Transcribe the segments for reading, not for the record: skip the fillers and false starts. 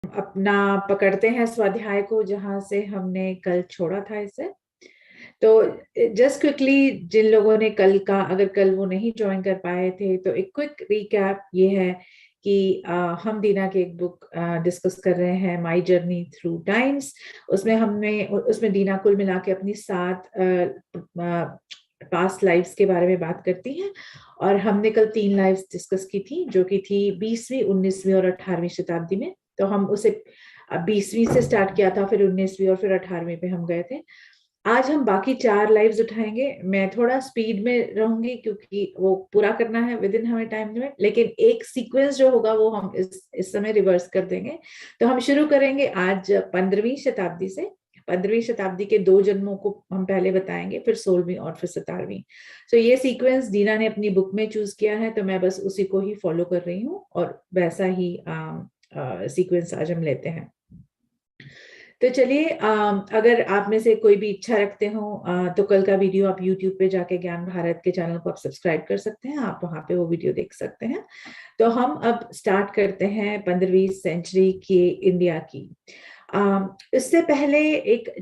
अपना पकड़ते हैं स्वाध्याय को जहां से हमने कल छोड़ा था इसे। तो जस्ट क्विकली, जिन लोगों ने कल का, अगर कल वो नहीं ज्वाइन कर पाए थे, तो एक क्विक रिकैप ये है कि हम दीना की एक बुक डिस्कस कर रहे हैं, माई जर्नी थ्रू टाइम्स। उसमें दीना कुल मिला के अपनी 7 पास्ट लाइफ्स के बारे में बात करती हैं। और हमने कल 3 लाइफ्स डिस्कस की थी, जो कि थी 20वीं, 19वीं और 18वीं शताब्दी में। तो हम उसे 20वीं से स्टार्ट किया था, फिर 19वीं और फिर 18वीं पे हम गए थे। आज हम बाकी 4 लाइव्स उठाएंगे। मैं थोड़ा स्पीड में रहूंगी क्योंकि वो पूरा करना है विद इन हमें टाइम लिमिट, लेकिन एक सीक्वेंस जो होगा वो हम इस समय रिवर्स कर देंगे। तो हम शुरू करेंगे आज 15वीं शताब्दी से। 15वीं शताब्दी के 2 जन्मों को हम पहले बताएंगे, फिर 16वीं और फिर 17वीं। तो ये सीक्वेंस दीना ने अपनी बुक में चूज किया है, तो मैं बस उसी को ही फॉलो कर रही हूँ और वैसा ही सीक्वेंस आज हम लेते हैं। तो चलिए, अगर आप में से कोई भी इच्छा रखते हो तो कल का वीडियो आप YouTube पे जाके ज्ञान भारत के चैनल को आप सब्सक्राइब कर सकते हैं, आप वहां पे वो वीडियो देख सकते हैं। तो हम अब स्टार्ट करते हैं 15वीं सेंचुरी की इंडिया की। इससे पहले एक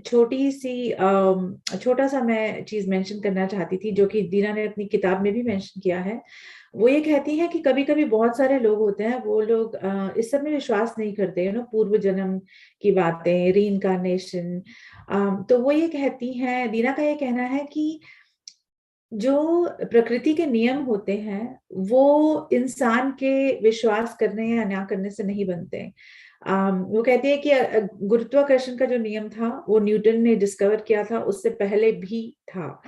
छोटा सा मैं चीज मेंशन करना चाहती थी, जो कि दीना ने अपनी किताब में भी मेंशन किया है। वो ये कहती है कि कभी कभी बहुत सारे लोग होते हैं, वो लोग इस सब में विश्वास नहीं करते, पूर्व जन्म की बातें, री इनकारनेशन। तो वो ये कहती हैं, दीना का ये कहना है कि जो प्रकृति के नियम होते हैं वो इंसान के विश्वास करने या ना करने से नहीं बनते। वो कहती है कि गुरुत्वाकर्षण का जो नियम था वो न्यूटन ने डिस्कवर किया था, उससे पहले भी था।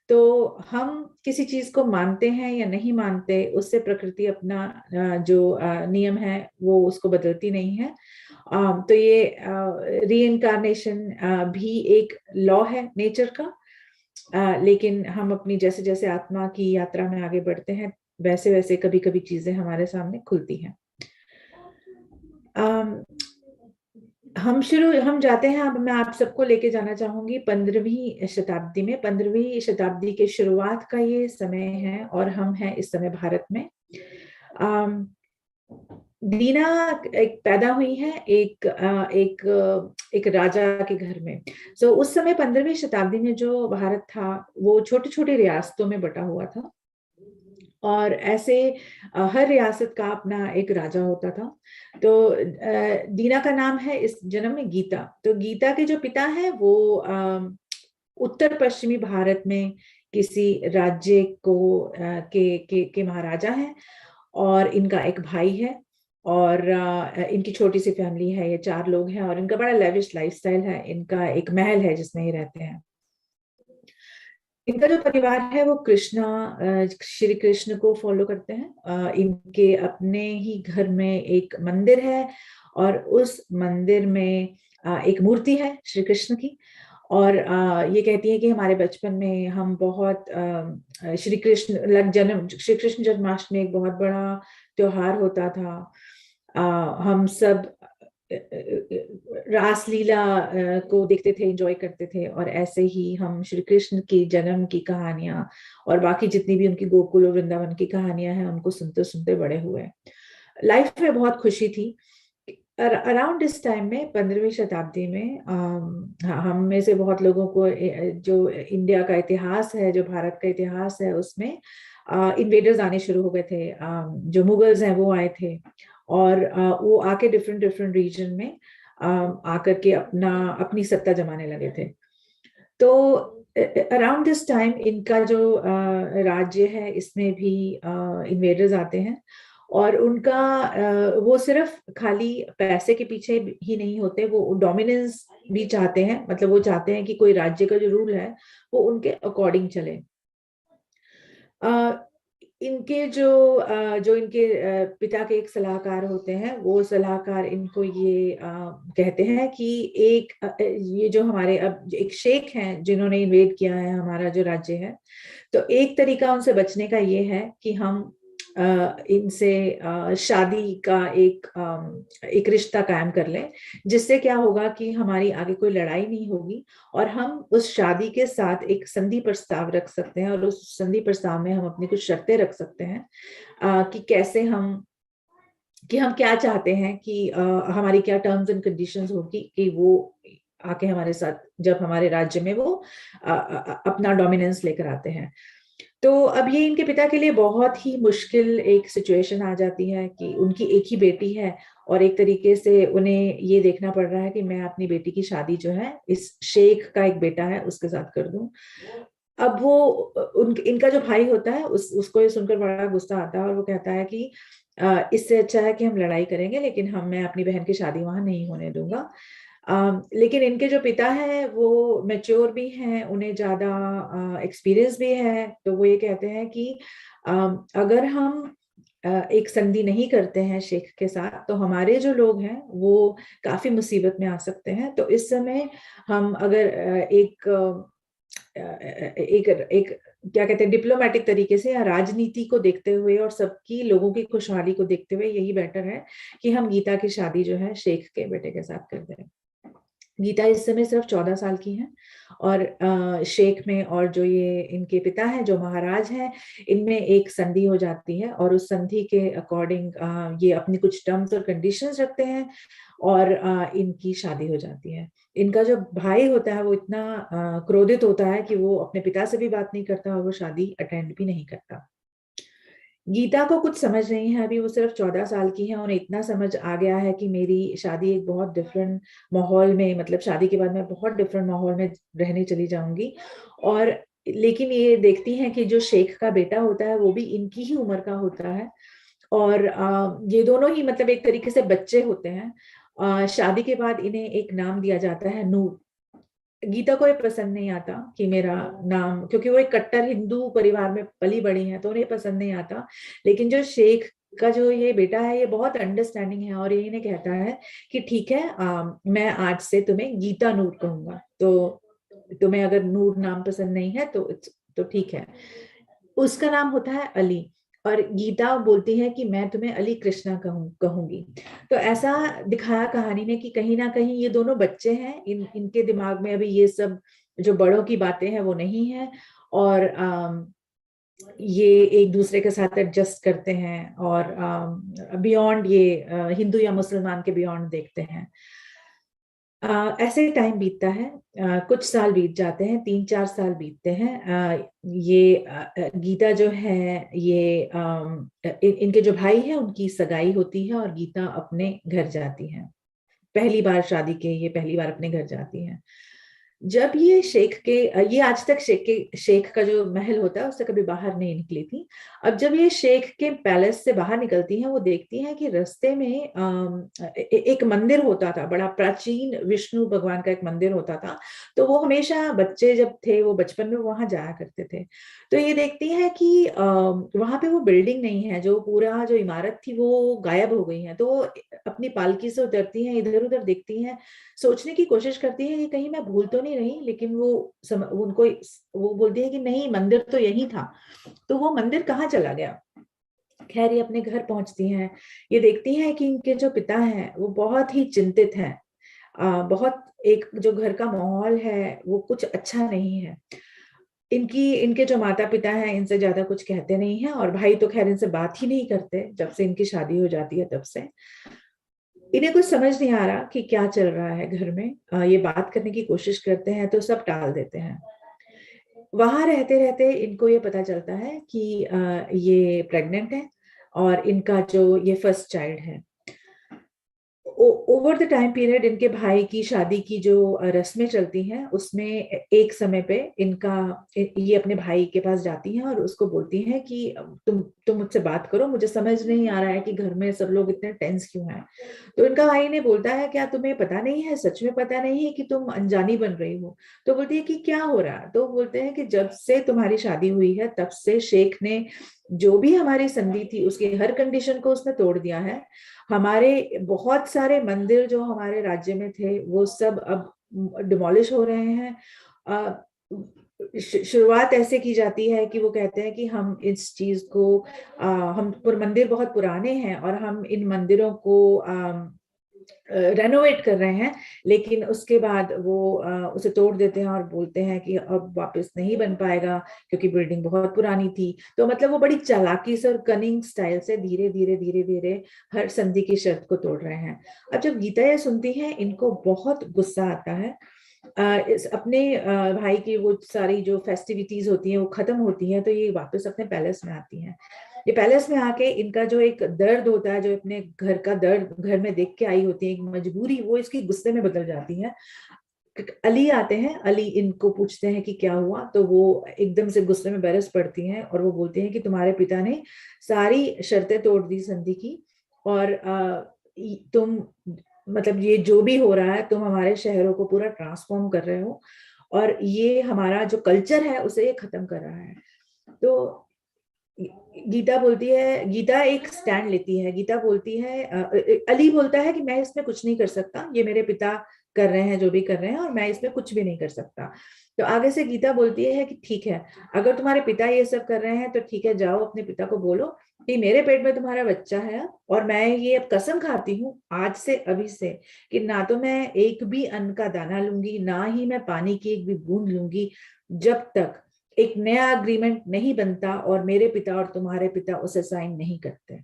तो हम किसी चीज को मानते हैं या नहीं मानते, उससे प्रकृति अपना जो नियम है वो उसको बदलती नहीं है। तो ये री इनकारनेशन भी एक लॉ है नेचर का। लेकिन हम अपनी जैसे जैसे आत्मा की यात्रा में आगे बढ़ते हैं, वैसे वैसे कभी कभी चीजें हमारे सामने खुलती हैं। हम जाते हैं। अब मैं आप सबको लेके जाना चाहूंगी 15वीं शताब्दी में। 15वीं शताब्दी के शुरुआत का ये समय है और हम हैं इस समय भारत में। अम, दीना एक पैदा हुई है एक राजा के घर में। उस समय 15वीं शताब्दी में जो भारत था वो छोटी छोटी रियासतों में बटा हुआ था। और ऐसे हर रियासत का अपना एक राजा होता था। तो दीना का नाम है इस जन्म में गीता। तो गीता के जो पिता है वो उत्तर पश्चिमी भारत में किसी राज्य के महाराजा हैं। और इनका एक भाई है। और इनकी छोटी सी फैमिली है, ये 4 लोग हैं और इनका बड़ा लेविश लाइफस्टाइल है। इनका एक महल है जिसमें ये रहते हैं। इनका जो परिवार है वो श्री कृष्ण को फॉलो करते हैं। इनके अपने ही घर में एक मंदिर है और उस मंदिर में एक मूर्ति है श्री कृष्ण की। और ये कहती है कि हमारे बचपन में हम बहुत श्री कृष्ण जन्माष्टमी एक बहुत बड़ा त्योहार होता था। हम सब रासलीला को देखते थे, एंजॉय करते थे। और ऐसे ही हम श्री कृष्ण की जन्म की कहानियां और बाकी जितनी भी उनकी गोकुल और वृंदावन की कहानियां हैं उनको सुनते सुनते बड़े हुए। लाइफ में बहुत खुशी थी। अराउंड इस टाइम में 15वीं शताब्दी में हम में से बहुत लोगों को जो इंडिया का इतिहास है, जो भारत का इतिहास है, उसमें इन्वेडर्स आने शुरू हो गए थे। जो मुगल्स हैं वो आए थे और वो आके डिफरेंट डिफरेंट रीजन में आकर के अपनी सत्ता जमाने लगे थे। तो अराउंड दिस टाइम इनका जो राज्य है इसमें भी इन्वेडर्स आते हैं। और उनका वो सिर्फ खाली पैसे के पीछे ही नहीं होते, वो डोमिनेंस भी चाहते हैं। मतलब वो चाहते हैं कि कोई राज्य का जो रूल है वो उनके अकॉर्डिंग चले। इनके जो इनके पिता के एक सलाहकार होते हैं, वो सलाहकार इनको ये कहते हैं कि ये जो हमारे अब एक शेख हैं जिन्होंने इन्वेड किया है हमारा जो राज्य है, तो एक तरीका उनसे बचने का ये है कि हम इनसे शादी का एक रिश्ता कायम कर लें, जिससे क्या होगा कि हमारी आगे कोई लड़ाई नहीं होगी। और हम उस शादी के साथ एक संधि प्रस्ताव रख सकते हैं और उस संधि प्रस्ताव में हम अपनी कुछ शर्तें रख सकते हैं कि कैसे हम कि हम क्या चाहते हैं, कि हमारी क्या टर्म्स एंड कंडीशंस होगी कि वो आके हमारे साथ जब हमारे राज्य में वो अपना डोमिनेंस लेकर आते हैं। तो अब ये इनके पिता के लिए बहुत ही मुश्किल एक सिचुएशन आ जाती है कि उनकी एक ही बेटी है और एक तरीके से उन्हें ये देखना पड़ रहा है कि मैं अपनी बेटी की शादी जो है इस शेख का एक बेटा है उसके साथ कर दूं। अब वो इनका जो भाई होता है उसको ये सुनकर बड़ा गुस्सा आता है और वो कहता है कि इससे अच्छा है कि हम लड़ाई करेंगे, लेकिन मैं अपनी बहन की शादी वहां नहीं होने दूंगा। लेकिन इनके जो पिता हैं वो मेच्योर भी हैं, उन्हें ज्यादा एक्सपीरियंस भी है, तो वो ये कहते हैं कि अगर हम एक संधि नहीं करते हैं शेख के साथ तो हमारे जो लोग हैं वो काफी मुसीबत में आ सकते हैं। तो इस समय हम अगर एक एक क्या कहते हैं डिप्लोमेटिक तरीके से या राजनीति को देखते हुए और सबकी लोगों की खुशहाली को देखते हुए यही बेटर है कि हम गीता की शादी जो है शेख के बेटे के साथ कर दें। गीता इस समय सिर्फ 14 साल की है और शेख में और जो ये इनके पिता हैं जो महाराज हैं इनमें एक संधि हो जाती है और उस संधि के अकॉर्डिंग ये अपनी कुछ टर्म्स और कंडीशंस रखते हैं और इनकी शादी हो जाती है। इनका जो भाई होता है वो इतना क्रोधित होता है कि वो अपने पिता से भी बात नहीं करता और वो शादी अटेंड भी नहीं करता। गीता को कुछ समझ नहीं है, अभी वो सिर्फ 14 साल की है। उन्हें इतना समझ आ गया है कि मेरी शादी एक बहुत डिफरेंट माहौल में, मतलब शादी के बाद मैं बहुत डिफरेंट माहौल में रहने चली जाऊंगी। और लेकिन ये देखती हैं कि जो शेख का बेटा होता है वो भी इनकी ही उम्र का होता है और ये दोनों ही मतलब एक तरीके से बच्चे होते हैं। शादी के बाद इन्हें एक नाम दिया जाता है नूर। गीता को ये पसंद नहीं आता कि मेरा नाम, क्योंकि वो एक कट्टर हिंदू परिवार में पली बड़ी है तो उन्हें पसंद नहीं आता। लेकिन जो शेख का जो ये बेटा है ये बहुत अंडरस्टैंडिंग है और ये इन्हें कहता है कि ठीक है, मैं आज से तुम्हें गीता नूर कहूंगा, तो तुम्हें अगर नूर नाम पसंद नहीं है तो ठीक है। उसका नाम होता है अली और गीता बोलती है कि मैं तुम्हें अली कृष्णा कहूंगी। तो ऐसा दिखाया कहानी में कि कहीं ना कहीं ये दोनों बच्चे हैं, इनके दिमाग में अभी ये सब जो बड़ों की बातें हैं वो नहीं है और ये एक दूसरे के साथ एडजस्ट करते हैं और बियॉन्ड ये हिंदू या मुसलमान के बियॉन्ड देखते हैं। ऐसे टाइम बीतता है, कुछ साल बीत जाते हैं, 3-4 साल बीतते हैं। गीता जो है ये इनके जो भाई हैं उनकी सगाई होती है और गीता अपने घर जाती है। पहली बार शादी के ये पहली बार अपने घर जाती हैं। जब ये ये आज तक शेख का जो महल होता है उससे कभी बाहर नहीं निकली थी। अब जब ये शेख के पैलेस से बाहर निकलती हैं वो देखती हैं कि रास्ते में एक मंदिर होता था, बड़ा प्राचीन विष्णु भगवान का एक मंदिर होता था। तो वो हमेशा बच्चे जब थे वो बचपन में वहां जाया करते थे। तो ये देखती है कि वहां पे वो बिल्डिंग नहीं है, जो पूरा जो इमारत थी वो गायब हो गई है। तो वो अपनी पालकी से उतरती हैं, इधर उधर देखती हैं, सोचने की कोशिश करती है कि कहीं मैं भूल तो नहीं रही। लेकिन उनको वो बोलती है कि नहीं, मंदिर तो यही था। तो वो मंदिर कहाँ चला गया। खैर ये अपने घर पहुंचती हैं, ये देखती हैं कि इनके जो पिता हैं वो बहुत ही चिंतित हैं। बहुत एक जो घर का माहौल है वो कुछ अच्छा नहीं है। इनके जो माता पिता हैं इनसे ज्यादा कुछ कहते नहीं हैं और भाई तो खैर इनसे बात ही नहीं करते जब से इनकी शादी हो जाती है तब से। इन्हें कुछ समझ नहीं आ रहा कि क्या चल रहा है घर में। ये बात करने की कोशिश करते हैं तो सब टाल देते हैं। वहां रहते रहते इनको ये पता चलता है कि ये प्रेग्नेंट है और इनका जो ये फर्स्ट चाइल्ड है। ओवर द टाइम पीरियड इनके भाई की शादी की जो रस्में चलती हैं उसमें एक समय पे ये अपने भाई के पास जाती हैं और उसको बोलती हैं कि तुम मुझसे बात करो, मुझे समझ नहीं आ रहा है कि घर में सब लोग इतने टेंस क्यों हैं। तो इनका भाई ने बोलता है क्या तुम्हें पता नहीं है, सच में पता नहीं है कि तुम अनजानी बन रही हो। तो बोलती है कि क्या हो रहा है। तो बोलते हैं कि जब से तुम्हारी शादी हुई है तब से शेख ने जो भी हमारी संधि थी उसकी हर कंडीशन को उसने तोड़ दिया है। हमारे बहुत सारे मंदिर जो हमारे राज्य में थे वो सब अब डिमोलिश हो रहे हैं। शुरुआत ऐसे की जाती है कि वो कहते हैं कि हम इस चीज को हम मंदिर बहुत पुराने हैं और हम इन मंदिरों को रेनोवेट कर रहे हैं, लेकिन उसके बाद वो उसे तोड़ देते हैं और बोलते हैं कि अब वापस नहीं बन पाएगा क्योंकि बिल्डिंग बहुत पुरानी थी। तो मतलब वो बड़ी चालाकी से और कनिंग स्टाइल से धीरे धीरे धीरे धीरे हर संधि की शर्त को तोड़ रहे हैं। अब जब गीता ये सुनती है, इनको बहुत गुस्सा आता है। इस अपने भाई की वो सारी जो फेस्टिविटीज होती हैं वो खत्म होती हैं, तो ये वापस अपने पैलेस में आती हैं। ये पैलेस में आके इनका जो एक दर्द होता है, जो अपने घर का दर्द घर में देख के आई होती है, एक मजबूरी, वो इसकी गुस्से में बदल जाती है। अली आते हैं, अली इनको पूछते हैं कि क्या हुआ, तो वो एकदम से गुस्से में बरस पड़ती हैं और वो बोलते हैं कि तुम्हारे पिता ने सारी शर्तें तोड़ दी संधि की, और तुम मतलब ये जो भी हो रहा है, तुम हमारे शहरों को पूरा ट्रांसफॉर्म कर रहे हो और ये हमारा जो कल्चर है उसे ये खत्म कर रहा है। तो गीता बोलती है, गीता एक स्टैंड लेती है, गीता बोलती है, अली बोलता है कि मैं इसमें कुछ नहीं कर सकता, ये मेरे पिता कर रहे हैं जो भी कर रहे हैं और मैं इसमें कुछ भी नहीं कर सकता। तो आगे से गीता बोलती है कि ठीक है, अगर तुम्हारे पिता ये सब कर रहे हैं तो ठीक है, जाओ अपने पिता को बोलो कि मेरे पेट में तुम्हारा बच्चा है और मैं ये अब कसम खाती हूँ आज से अभी से कि ना तो मैं एक भी अन्न का दाना लूंगी, ना ही मैं पानी की एक भी बूंद लूंगी, जब तक एक नया अग्रीमेंट नहीं बनता और मेरे पिता और तुम्हारे पिता उसे साइन नहीं करते।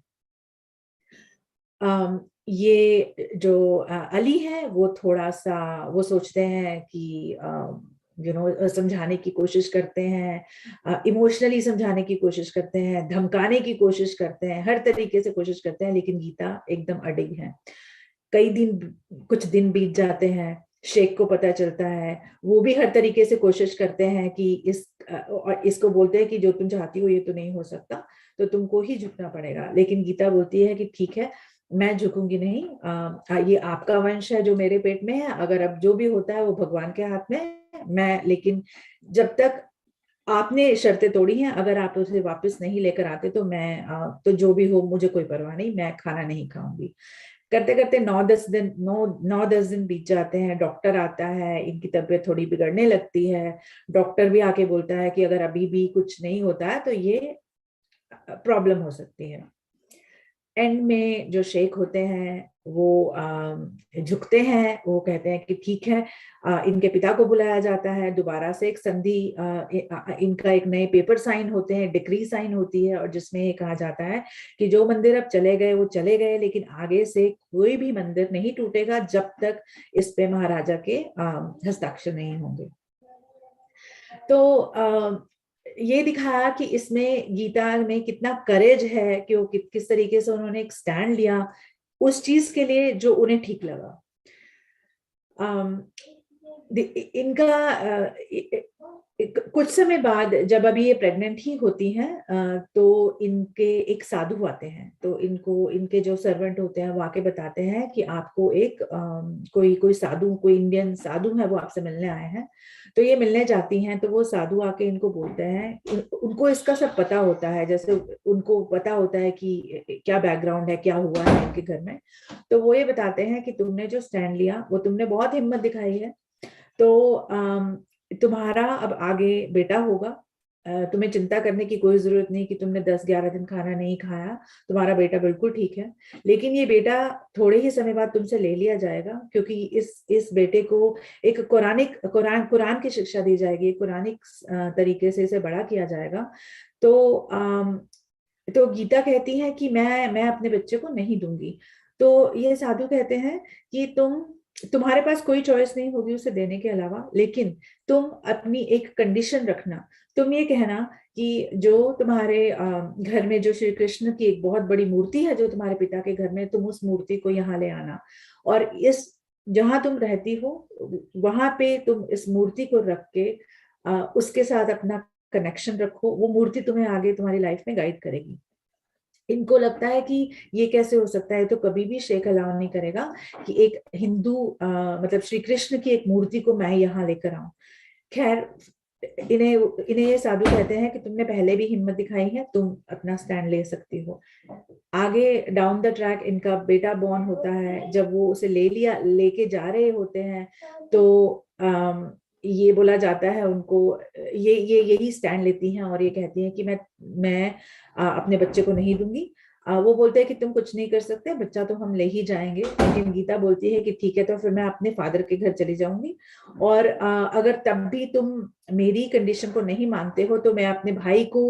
ये जो अली है वो थोड़ा सा वो सोचते हैं कि समझाने की कोशिश करते हैं, इमोशनली समझाने की कोशिश करते हैं, धमकाने की कोशिश करते हैं, हर तरीके से कोशिश करते हैं, लेकिन गीता एकदम अडिग है। कई दिन, कुछ दिन बीत जाते हैं, शेख को पता चलता है, वो भी हर तरीके से कोशिश करते हैं कि और इसको बोलते हैं कि जो तुम चाहती हो ये तो नहीं हो सकता, तो तुमको ही झुकना पड़ेगा। लेकिन गीता बोलती है कि ठीक है, मैं झुकूंगी नहीं, ये आपका वंश है जो मेरे पेट में है, अगर अब जो भी होता है वो भगवान के हाथ में है। मैं लेकिन जब तक आपने शर्तें तोड़ी हैं, अगर आप उसे वापस नहीं लेकर आते तो मैं तो जो भी हो मुझे कोई परवाह नहीं, मैं खाना नहीं खाऊंगी। करते करते 9-10 दिन बीत जाते हैं। डॉक्टर आता है, इनकी तबीयत थोड़ी बिगड़ने लगती है। डॉक्टर भी आके बोलता है कि अगर अभी भी कुछ नहीं होता है तो ये प्रॉब्लम हो सकती है। एंड में जो शेख होते हैं वो झुकते हैं, वो कहते हैं कि ठीक है। इनके पिता को बुलाया जाता है, दोबारा से एक संधि, इनका एक नए पेपर साइन होते हैं, डिक्री साइन होती है, और जिसमें ये कहा जाता है कि जो मंदिर अब चले गए वो चले गए, लेकिन आगे से कोई भी मंदिर नहीं टूटेगा जब तक इस पे महाराजा के हस्ताक्षर नहीं होंगे। तो ये दिखाया कि इसमें गीता में कितना करेज है कि वो किस तरीके से उन्होंने एक स्टैंड लिया उस चीज के लिए जो उन्हें ठीक लगा। इनका कुछ समय बाद, जब अभी ये प्रेग्नेंट ही होती हैं, तो इनके एक साधु आते हैं, तो इनको इनके जो सर्वेंट होते हैं वो आके बताते हैं कि आपको एक कोई साधु, कोई इंडियन साधु है वो आपसे मिलने आए हैं। तो ये मिलने जाती हैं, तो वो साधु आके इनको बोलते हैं, उनको इसका सब पता होता है, जैसे उनको पता होता है कि क्या बैकग्राउंड है, क्या हुआ है इनके घर में। तो वो ये बताते हैं कि तुमने जो स्टैंड लिया वो तुमने बहुत हिम्मत दिखाई है, तो तुम्हारा अब आगे बेटा होगा, तुम्हें चिंता करने की कोई जरूरत नहीं कि तुमने 10-11 दिन खाना नहीं खाया, तुम्हारा बेटा बिल्कुल ठीक है। लेकिन ये बेटा थोड़े ही समय बाद तुमसे ले लिया जाएगा, क्योंकि इस बेटे को एक कुरान की शिक्षा दी जाएगी, कुरानिक तरीके से इसे बड़ा किया जाएगा। तो गीता कहती है कि मैं अपने बच्चे को नहीं दूंगी। तो ये साधु कहते हैं कि तुम्हारे पास कोई चॉइस नहीं होगी उसे देने के अलावा, लेकिन तुम अपनी एक कंडीशन रखना। तुम ये कहना कि जो तुम्हारे घर में जो श्री कृष्ण की एक बहुत बड़ी मूर्ति है जो तुम्हारे पिता के घर में, तुम उस मूर्ति को यहाँ ले आना, और इस जहां तुम रहती हो वहां पे तुम इस मूर्ति को रख के उसके साथ अपना कनेक्शन रखो, वो मूर्ति तुम्हें आगे तुम्हारी लाइफ में गाइड करेगी। इनको लगता है कि ये कैसे हो सकता है, तो कभी भी शेख अलाउ नहीं करेगा कि एक हिंदू मतलब श्री कृष्ण की एक मूर्ति को मैं यहाँ लेकर आऊं। खैर, इन्हें इन्हें ये साधु कहते हैं कि तुमने पहले भी हिम्मत दिखाई है, तुम अपना स्टैंड ले सकती हो। आगे डाउन द ट्रैक इनका बेटा बॉर्न होता है, जब वो उसे लेके जा रहे होते हैं, तो ये बोला जाता है उनको, ये यही स्टैंड लेती हैं और ये कहती हैं कि मैं अपने बच्चे को नहीं दूंगी। वो बोलते हैं कि तुम कुछ नहीं कर सकते, बच्चा तो हम ले ही जाएंगे, लेकिन गीता बोलती है कि ठीक है, तो फिर मैं अपने फादर के घर चली जाऊंगी, और अगर तब भी तुम मेरी कंडीशन को नहीं मानते हो तो मैं अपने भाई को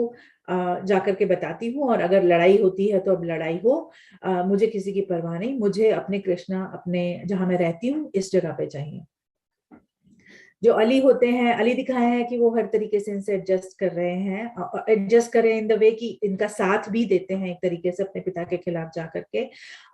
जाकर के बताती हूँ, और अगर लड़ाई होती है तो अब लड़ाई हो, मुझे किसी की परवाह नहीं, मुझे अपने कृष्णा अपने जहां मैं रहती हूँ इस जगह पे चाहिए। जो अली होते हैं, अली दिखाया है कि वो हर तरीके से इनसे एडजस्ट कर रहे हैं, एडजस्ट कर रहे हैं इन द वे कि इनका साथ भी देते हैं एक तरीके से अपने पिता के खिलाफ जा करके।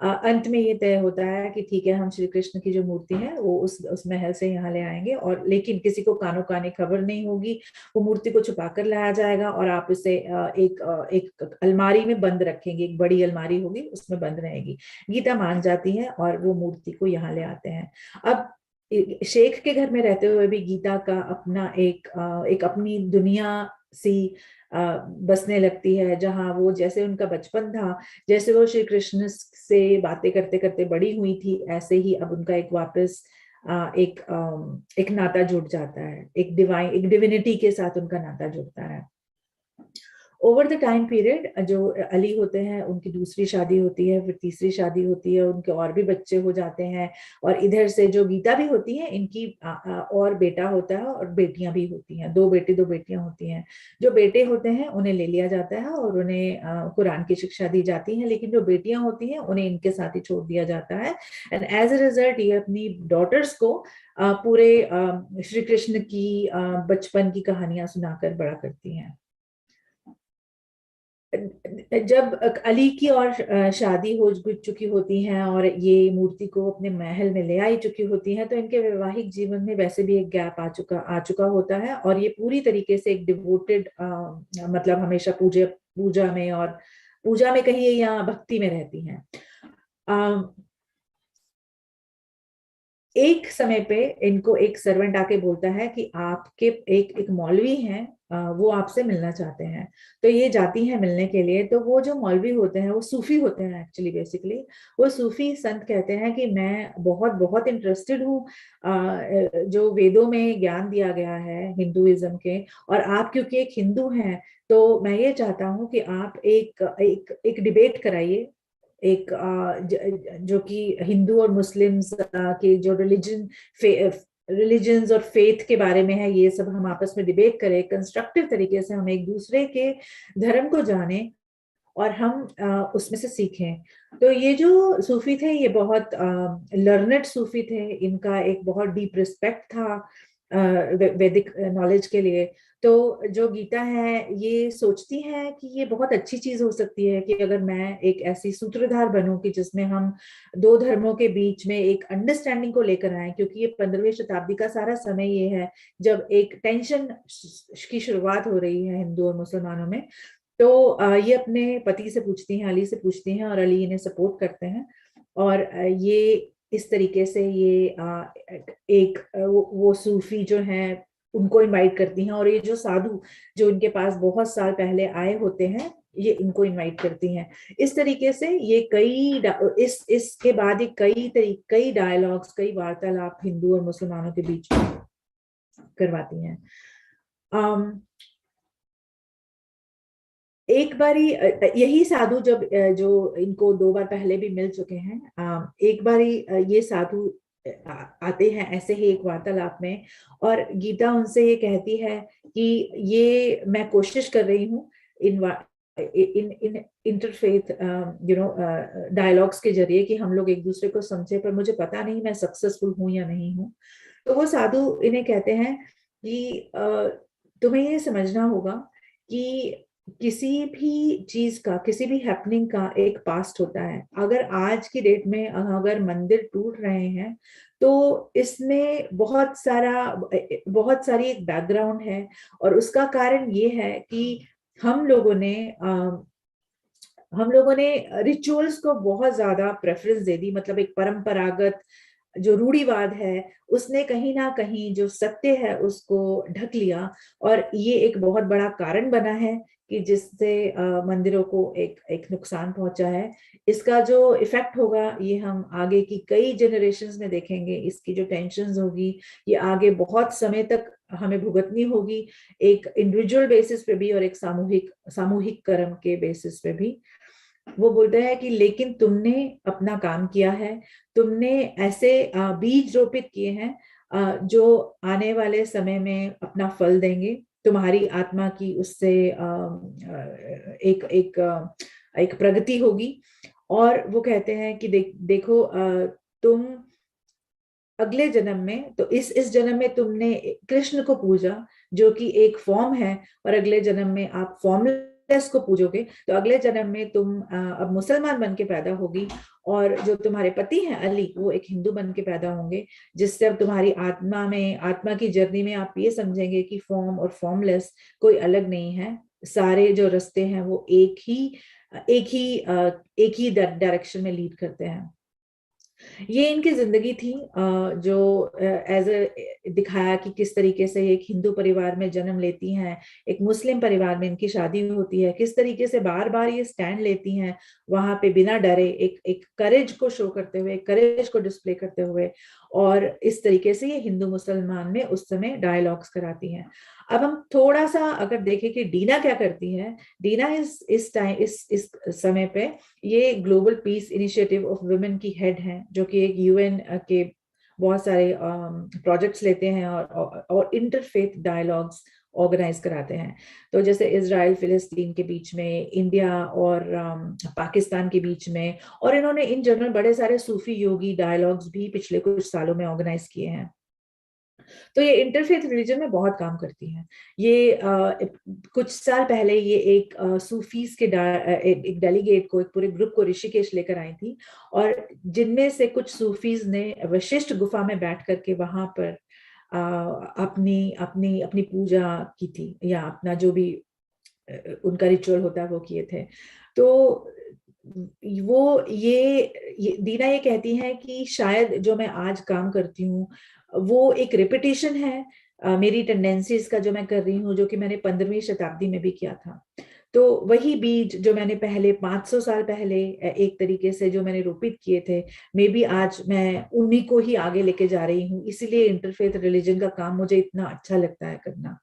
अंत में ये तय होता है कि ठीक है, हम श्री कृष्ण की जो मूर्ति है वो उस महल से यहाँ ले आएंगे, और लेकिन किसी को कानो कानी खबर नहीं होगी, वो मूर्ति को छुपा कर लाया जाएगा, और आप इसे एक अलमारी में बंद रखेंगे, एक बड़ी अलमारी होगी उसमें बंद रहेगी। गीता मान जाती है और वो मूर्ति को यहाँ ले आते हैं। अब शेख के घर में रहते हुए भी गीता का अपना एक अपनी दुनिया सी बसने लगती है, जहां वो जैसे उनका बचपन था, जैसे वो श्री कृष्ण से बातें करते करते बड़ी हुई थी, ऐसे ही अब उनका एक वापस एक नाता जुड़ जाता है, एक डिविनिटी के साथ उनका नाता जुड़ता है। ओवर द टाइम पीरियड जो अली होते हैं उनकी दूसरी शादी होती है, फिर तीसरी शादी होती है, उनके और भी बच्चे हो जाते हैं, और इधर से जो गीता भी होती है इनकी और बेटा होता है और बेटियां भी होती हैं, 2 बेटे 2 बेटियां होती हैं। जो बेटे होते हैं उन्हें ले लिया जाता है और उन्हें कुरान की शिक्षा दी जाती है, लेकिन जो बेटियां होती हैं उन्हें इनके साथ ही छोड़ दिया जाता है। एंड एज अ रिजल्ट ये अपनी डॉटर्स को पूरे श्री कृष्ण की बचपन की कहानियां सुनाकर बड़ा करती हैं। जब अली की और शादी हो चुकी होती है और ये मूर्ति को अपने महल में ले आई चुकी होती है, तो इनके वैवाहिक जीवन में वैसे भी एक गैप आ चुका होता है, और ये पूरी तरीके से एक डिवोटेड मतलब हमेशा पूजा में, और पूजा में कहिए या भक्ति में रहती हैं। एक समय पे इनको एक सर्वेंट आके बोलता है कि आपके एक मौलवी हैं, वो आपसे मिलना चाहते हैं। तो ये जाती है मिलने के लिए। तो वो जो मौलवी होते हैं वो सूफी होते हैं एक्चुअली, बेसिकली वो सूफी संत कहते हैं कि मैं बहुत बहुत इंटरेस्टेड हूँ जो वेदों में ज्ञान दिया गया है हिंदुइज्म के, और आप क्योंकि एक हिंदू हैं तो मैं ये चाहता हूँ कि आप एक डिबेट कराइए, जो कि हिंदू और मुस्लिम्स के जो रिलीजन्स और फेथ के बारे में है, ये सब हम आपस में डिबेट करें, कंस्ट्रक्टिव तरीके से हम एक दूसरे के धर्म को जाने और हम उसमें से सीखें। तो ये जो सूफी थे ये बहुत लर्नेड सूफी थे, इनका एक बहुत डीप रिस्पेक्ट था वैदिक नॉलेज के लिए। तो जो गीता है ये सोचती है कि ये बहुत अच्छी चीज हो सकती है कि अगर मैं एक ऐसी सूत्रधार बनूं कि जिसमें हम 2 धर्मों के बीच में एक अंडरस्टैंडिंग को लेकर आए, क्योंकि ये 15वीं शताब्दी का सारा समय ये है जब एक टेंशन की शुरुआत हो रही है हिंदू और मुसलमानों में। तो ये अपने पति से पूछती हैं, अली से पूछती हैं, और अली इन्हें सपोर्ट करते हैं, और ये इस तरीके से ये एक वो सूफी जो हैं उनको इनवाइट करती हैं, और ये जो साधु जो इनके पास बहुत साल पहले आए होते हैं ये इनको इनवाइट करती हैं। इस तरीके से ये इसके बाद ये कई डायलॉग्स, कई वार्तालाप हिंदू और मुसलमानों के बीच में करवाती हैं। एक बारी यही साधु जब जो इनको 2 बार पहले भी मिल चुके हैं, एक बारी ये साधु आते हैं ऐसे ही एक वार्तालाप में, और गीता उनसे ये कहती है कि ये मैं कोशिश कर रही हूँ इन इन इन इंटरफेथ डायलॉग्स के जरिए कि हम लोग एक दूसरे को समझे, पर मुझे पता नहीं मैं सक्सेसफुल हूँ या नहीं हूँ। तो वो साधु इन्हें कहते हैं कि तुम्हें ये समझना होगा कि किसी भी चीज का, किसी भी हैपनिंग का एक पास्ट होता है। अगर आज की डेट में अगर मंदिर टूट रहे हैं तो इसमें बहुत सारी एक बैकग्राउंड है, और उसका कारण ये है कि हम लोगों ने रिचुअल्स को बहुत ज्यादा प्रेफरेंस दे दी, मतलब एक परंपरागत जो रूढ़िवाद है उसने कहीं ना कहीं जो सत्य है उसको ढक लिया, और ये एक बहुत बड़ा कारण बना है कि जिससे मंदिरों को एक नुकसान पहुंचा है। इसका जो इफेक्ट होगा ये हम आगे की कई जनरेशन्स में देखेंगे, इसकी जो टेंशन्स होगी ये आगे बहुत समय तक हमें भुगतनी होगी, एक इंडिविजुअल बेसिस पे भी और एक सामूहिक सामूहिक कर्म के बेसिस पे भी। वो बोलते हैं कि लेकिन तुमने अपना काम किया है, तुमने ऐसे बीज रोपित किए हैं जो आने वाले समय में अपना फल देंगे। तुम्हारी आत्मा की उससे एक एक एक प्रगति होगी। और वो कहते हैं कि देखो, तुम अगले जन्म में, तो इस जन्म में तुमने कृष्ण को पूजा जो कि एक फॉर्म है, और अगले जन्म में आप फॉर्मलेस को पूजोगे, तो अगले जन्म में तुम अब मुसलमान बन के पैदा होगी, और जो तुम्हारे पति हैं अली, वो एक हिंदू बन के पैदा होंगे, जिससे अब तुम्हारी आत्मा में, आत्मा की जर्नी में आप ये समझेंगे कि फॉर्म और फॉर्मलेस कोई अलग नहीं है। सारे जो रास्ते हैं वो एक ही डायरेक्शन में लीड करते हैं। ये इनकी जिंदगी थी, जो एज ए दिखाया कि किस तरीके से एक हिंदू परिवार में जन्म लेती हैं, एक मुस्लिम परिवार में इनकी शादी होती है, किस तरीके से बार बार ये स्टैंड लेती हैं वहां पे बिना डरे, एक एक करेज को शो करते हुए, करेज को डिस्प्ले करते हुए, और इस तरीके से ये हिंदू मुसलमान में उस समय डायलॉग्स कराती हैं। अब हम थोड़ा सा अगर देखें कि डीना क्या करती है, डीना इस टाइम इस समय पे ये global piece initiative of women की हेड हैं, जो कि एक यूएन के बहुत सारे प्रोजेक्ट्स लेते हैं और इंटरफेथ डायलॉग्स ऑर्गेनाइज कराते हैं। तो जैसे इजराइल फिलिस्तीन के बीच में, इंडिया और पाकिस्तान के बीच में, और इन्होंने इन जनरल बड़े सारे सूफी योगी डायलॉग्स भी पिछले कुछ सालों में ऑर्गेनाइज किए हैं। तो ये इंटरफेथ रिलीजन में बहुत काम करती हैं। ये कुछ साल पहले ये एक सूफीज के एक डेलीगेट को, एक पूरे ग्रुप को ऋषिकेश लेकर आई थी, और जिनमें से कुछ सूफीज ने वशिष्ठ गुफा में बैठ करके वहां पर अपनी अपनी अपनी पूजा की थी, या अपना जो भी उनका रिचुअल होता है वो किए थे। तो वो ये दीना ये कहती है कि शायद जो मैं आज काम करती हूँ वो एक रिपीटेशन है मेरी टेंडेंसीज का, जो मैं कर रही हूँ, जो कि मैंने 15वीं शताब्दी में भी किया था। तो वही बीज जो मैंने पहले 500 साल पहले एक तरीके से जो मैंने रोपित किए थे, मे बी आज मैं उन्हीं को ही आगे लेके जा रही हूँ। इसीलिए इंटरफेथ रिलीजन का काम मुझे इतना अच्छा लगता है करना।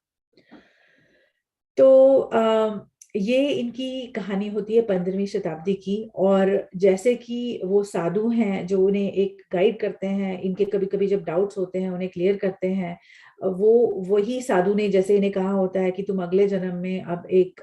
तो ये इनकी कहानी होती है 15वीं शताब्दी की। और जैसे कि वो साधु हैं जो उन्हें एक गाइड करते हैं, इनके कभी कभी जब डाउट्स होते हैं उन्हें क्लियर करते हैं, वो वही साधु ने जैसे इन्हें कहा होता है कि तुम अगले जन्म में अब एक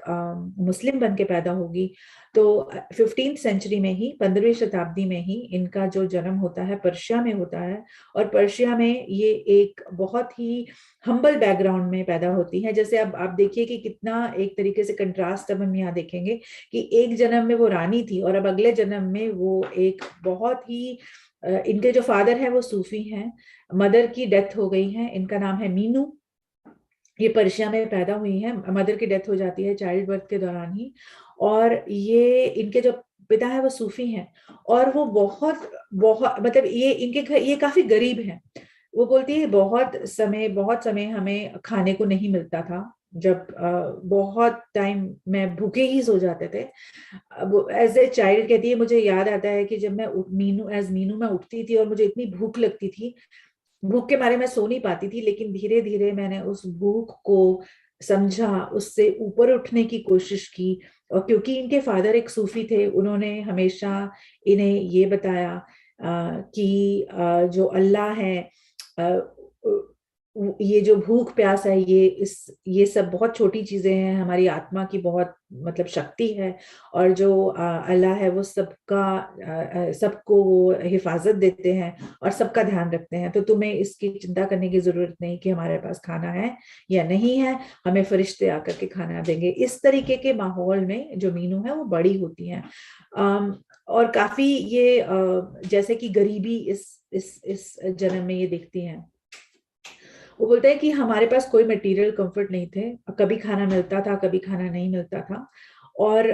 मुस्लिम बन के पैदा होगी। तो 15th सेंचुरी में ही, 15वीं शताब्दी में ही इनका जो जन्म होता है पर्शिया में होता है। और पर्शिया में ये एक बहुत ही हम्बल बैकग्राउंड में पैदा होती हैं। जैसे अब आप देखिए कि कितना एक तरीके से कंट्रास्ट अब हम यहाँ देखेंगे कि एक जन्म में वो रानी थी, और अब अगले जन्म में वो एक बहुत ही इनके जो फादर है वो सूफी हैं, मदर की डेथ हो गई है, इनका नाम है मीनू। ये पर्शिया में पैदा हुई है, मदर की डेथ हो जाती है चाइल्ड बर्थ के दौरान ही। और ये इनके जो पिता है वो सूफी हैं, और वो बहुत बहुत मतलब ये इनके घर, ये काफी गरीब हैं। वो बोलती है बहुत समय हमें खाने को नहीं मिलता था, जब बहुत टाइम में भूखे ही सो जाते थे। अब एज ए चाइल्ड कहती है, मुझे याद आता है कि जब मैं मीनू मैं उठती थी और मुझे इतनी भूख लगती थी, भूख के मारे मैं सो नहीं पाती थी, लेकिन धीरे धीरे मैंने उस भूख को समझा, उससे ऊपर उठने की कोशिश की। और क्योंकि इनके फादर एक सूफी थे, उन्होंने हमेशा इन्हें ये बताया कि जो अल्लाह है, ये जो भूख प्यास है, ये सब बहुत छोटी चीजें हैं, हमारी आत्मा की बहुत मतलब शक्ति है। और जो अल्लाह है वो सबको वो हिफाजत देते हैं और सबका ध्यान रखते हैं। तो तुम्हें इसकी चिंता करने की जरूरत नहीं कि हमारे पास खाना है या नहीं है, हमें फरिश्ते आकर के खाना देंगे। इस तरीके के माहौल में जो मीनू है वो बड़ी होती हैं। और काफी ये जैसे कि गरीबी इस जन्म में ये देखती हैं। वो बोलते हैं कि हमारे पास कोई मटेरियल कंफर्ट नहीं थे, कभी खाना मिलता था, कभी खाना नहीं मिलता था। और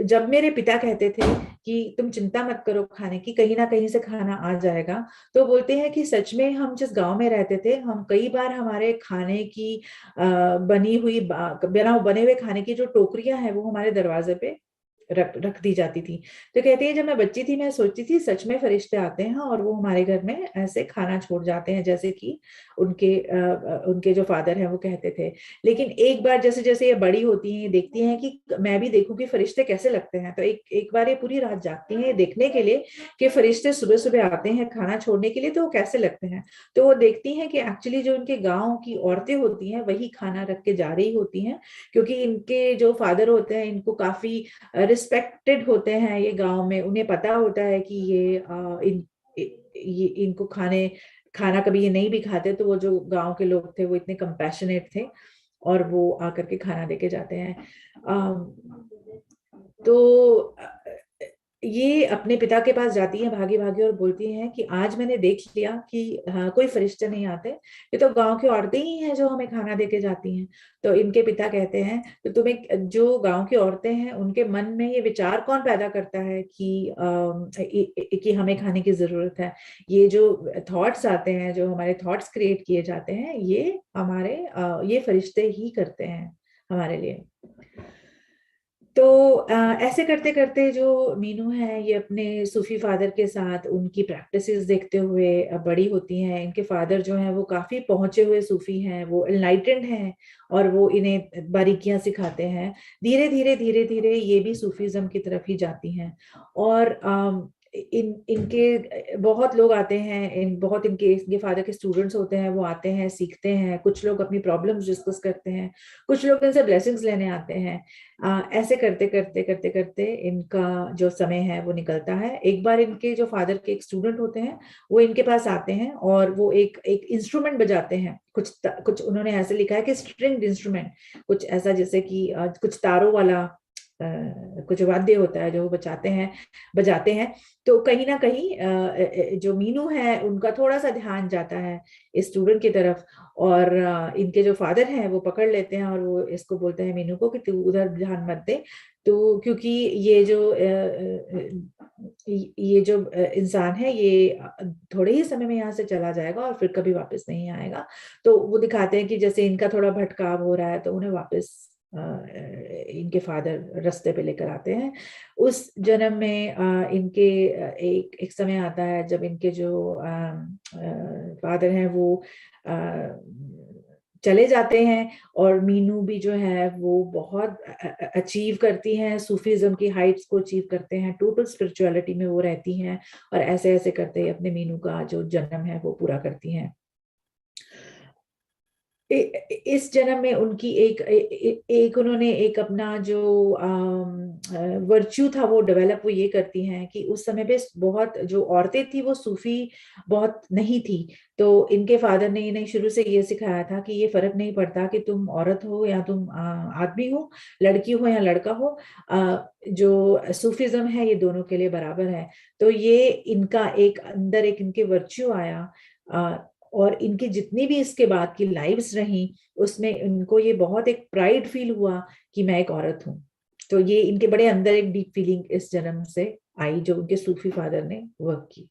जब मेरे पिता कहते थे कि तुम चिंता मत करो खाने की, कहीं ना कहीं से खाना आ जाएगा, तो बोलते हैं कि सच में हम जिस गांव में रहते थे, हम कई बार हमारे खाने की बनी हुई बने हुए खाने की जो टोकरियां हैं वो हमारे दरवाजे पे रख दी जाती थी। तो कहती है जब मैं बच्ची थी मैं सोचती थी सच में फरिश्ते आते हैं और वो हमारे घर में ऐसे खाना छोड़ जाते हैं जैसे कि उनके जो फादर हैं वो कहते थे। लेकिन एक बार जैसे जैसे ये बड़ी होती हैं, देखती हैं कि मैं भी देखूं कि फरिश्ते कैसे लगते हैं, तो एक एक बार ये पूरी रात जागती हैं देखने के लिए कि फरिश्ते सुबह सुबह आते हैं खाना छोड़ने के लिए, तो वो कैसे लगते हैं। तो वो देखती हैं कि एक्चुअली जो उनके गांव की औरतें होती हैं वही खाना रख के जा रही होती हैं, क्योंकि इनके जो फादर होते हैं इनको काफी रिस्पेक्टेड होते हैं ये गांव में। उन्हें पता होता है कि ये इनको खाना कभी ये नहीं भी खाते, तो वो जो गांव के लोग थे वो इतने कंपैशनेट थे और वो आकर के खाना देके जाते हैं। तो ये अपने पिता के पास जाती है भागी भागी और बोलती हैं कि आज मैंने देख लिया कि हाँ, कोई फरिश्ते नहीं आते, ये तो गांव की औरतें ही हैं जो हमें खाना देके जाती हैं। तो इनके पिता कहते हैं तो तुम्हें जो गांव की औरतें हैं उनके मन में ये विचार कौन पैदा करता है कि हमें खाने की जरूरत है। ये जो थॉट्स आते हैं, जो हमारे थॉट्स क्रिएट किए जाते हैं, ये फरिश्ते ही करते हैं हमारे लिए। तो ऐसे करते करते जो मीनू है ये अपने सूफी फादर के साथ उनकी प्रैक्टिसेस देखते हुए बड़ी होती हैं। इनके फादर जो हैं वो काफी पहुंचे हुए सूफी हैं, वो एनलाइटेंड हैं और वो इन्हें बारीकियां सिखाते हैं। धीरे धीरे ये भी सूफीज्म की तरफ ही जाती हैं। और इनके बहुत लोग आते हैं, इनके फादर के स्टूडेंट्स होते हैं, वो आते हैं सीखते हैं। कुछ लोग अपनी प्रॉब्लम्स डिस्कस करते हैं, कुछ लोग इनसे ब्लेसिंग्स लेने आते हैं। ऐसे करते करते करते करते इनका जो समय है वो निकलता है। एक बार इनके जो फादर के एक स्टूडेंट होते हैं वो इनके पास आते हैं और वो एक एक इंस्ट्रूमेंट बजाते हैं। कुछ उन्होंने ऐसे लिखा है कि स्ट्रिंग्ड इंस्ट्रूमेंट, कुछ ऐसा जैसे कि कुछ तारों वाला कुछ वाद्य होता है जो वो बजाते हैं। तो कहीं ना कहीं जो मीनू है उनका थोड़ा सा ध्यान जाता है इस स्टूडेंट की तरफ, और इनके जो फादर हैं वो पकड़ लेते हैं और वो इसको बोलते हैं मीनू को कि तू उधर ध्यान मत दे। तो क्योंकि ये जो इंसान है ये थोड़े ही समय में यहाँ से चला जाएगा और फिर कभी वापस नहीं आएगा। तो वो दिखाते हैं कि जैसे इनका थोड़ा भटकाव हो रहा है, तो उन्हें वापस इनके फादर रास्ते पे लेकर आते हैं। उस जन्म में इनके एक समय आता है जब इनके जो फादर हैं वो चले जाते हैं और मीनू भी जो है वो बहुत अचीव करती हैं, सूफीज्म की हाइट्स को अचीव करते हैं, टोटल स्पिरिचुअलिटी में वो रहती हैं और ऐसे ऐसे करते अपने मीनू का जो जन्म है वो पूरा करती हैं। इस जन्म में उनकी एक उन्होंने एक अपना जो वर्च्यू था वो डेवलप वो ये करती हैं कि उस समय पे बहुत जो औरतें थी वो सूफी बहुत नहीं थी। तो इनके फादर ने इन्हें शुरू से ये सिखाया था कि ये फर्क नहीं पड़ता कि तुम औरत हो या तुम आदमी हो, लड़की हो या लड़का हो, जो सूफीज्म है ये दोनों के लिए बराबर है। तो ये इनका एक अंदर एक इनके वर्च्यू आया, और इनकी जितनी भी इसके बाद की लाइव्स रही उसमें इनको ये बहुत एक प्राइड फील हुआ कि मैं एक औरत हूँ। तो ये इनके बड़े अंदर एक डीप फीलिंग इस जन्म से आई जो उनके सूफी फादर ने वर्क की।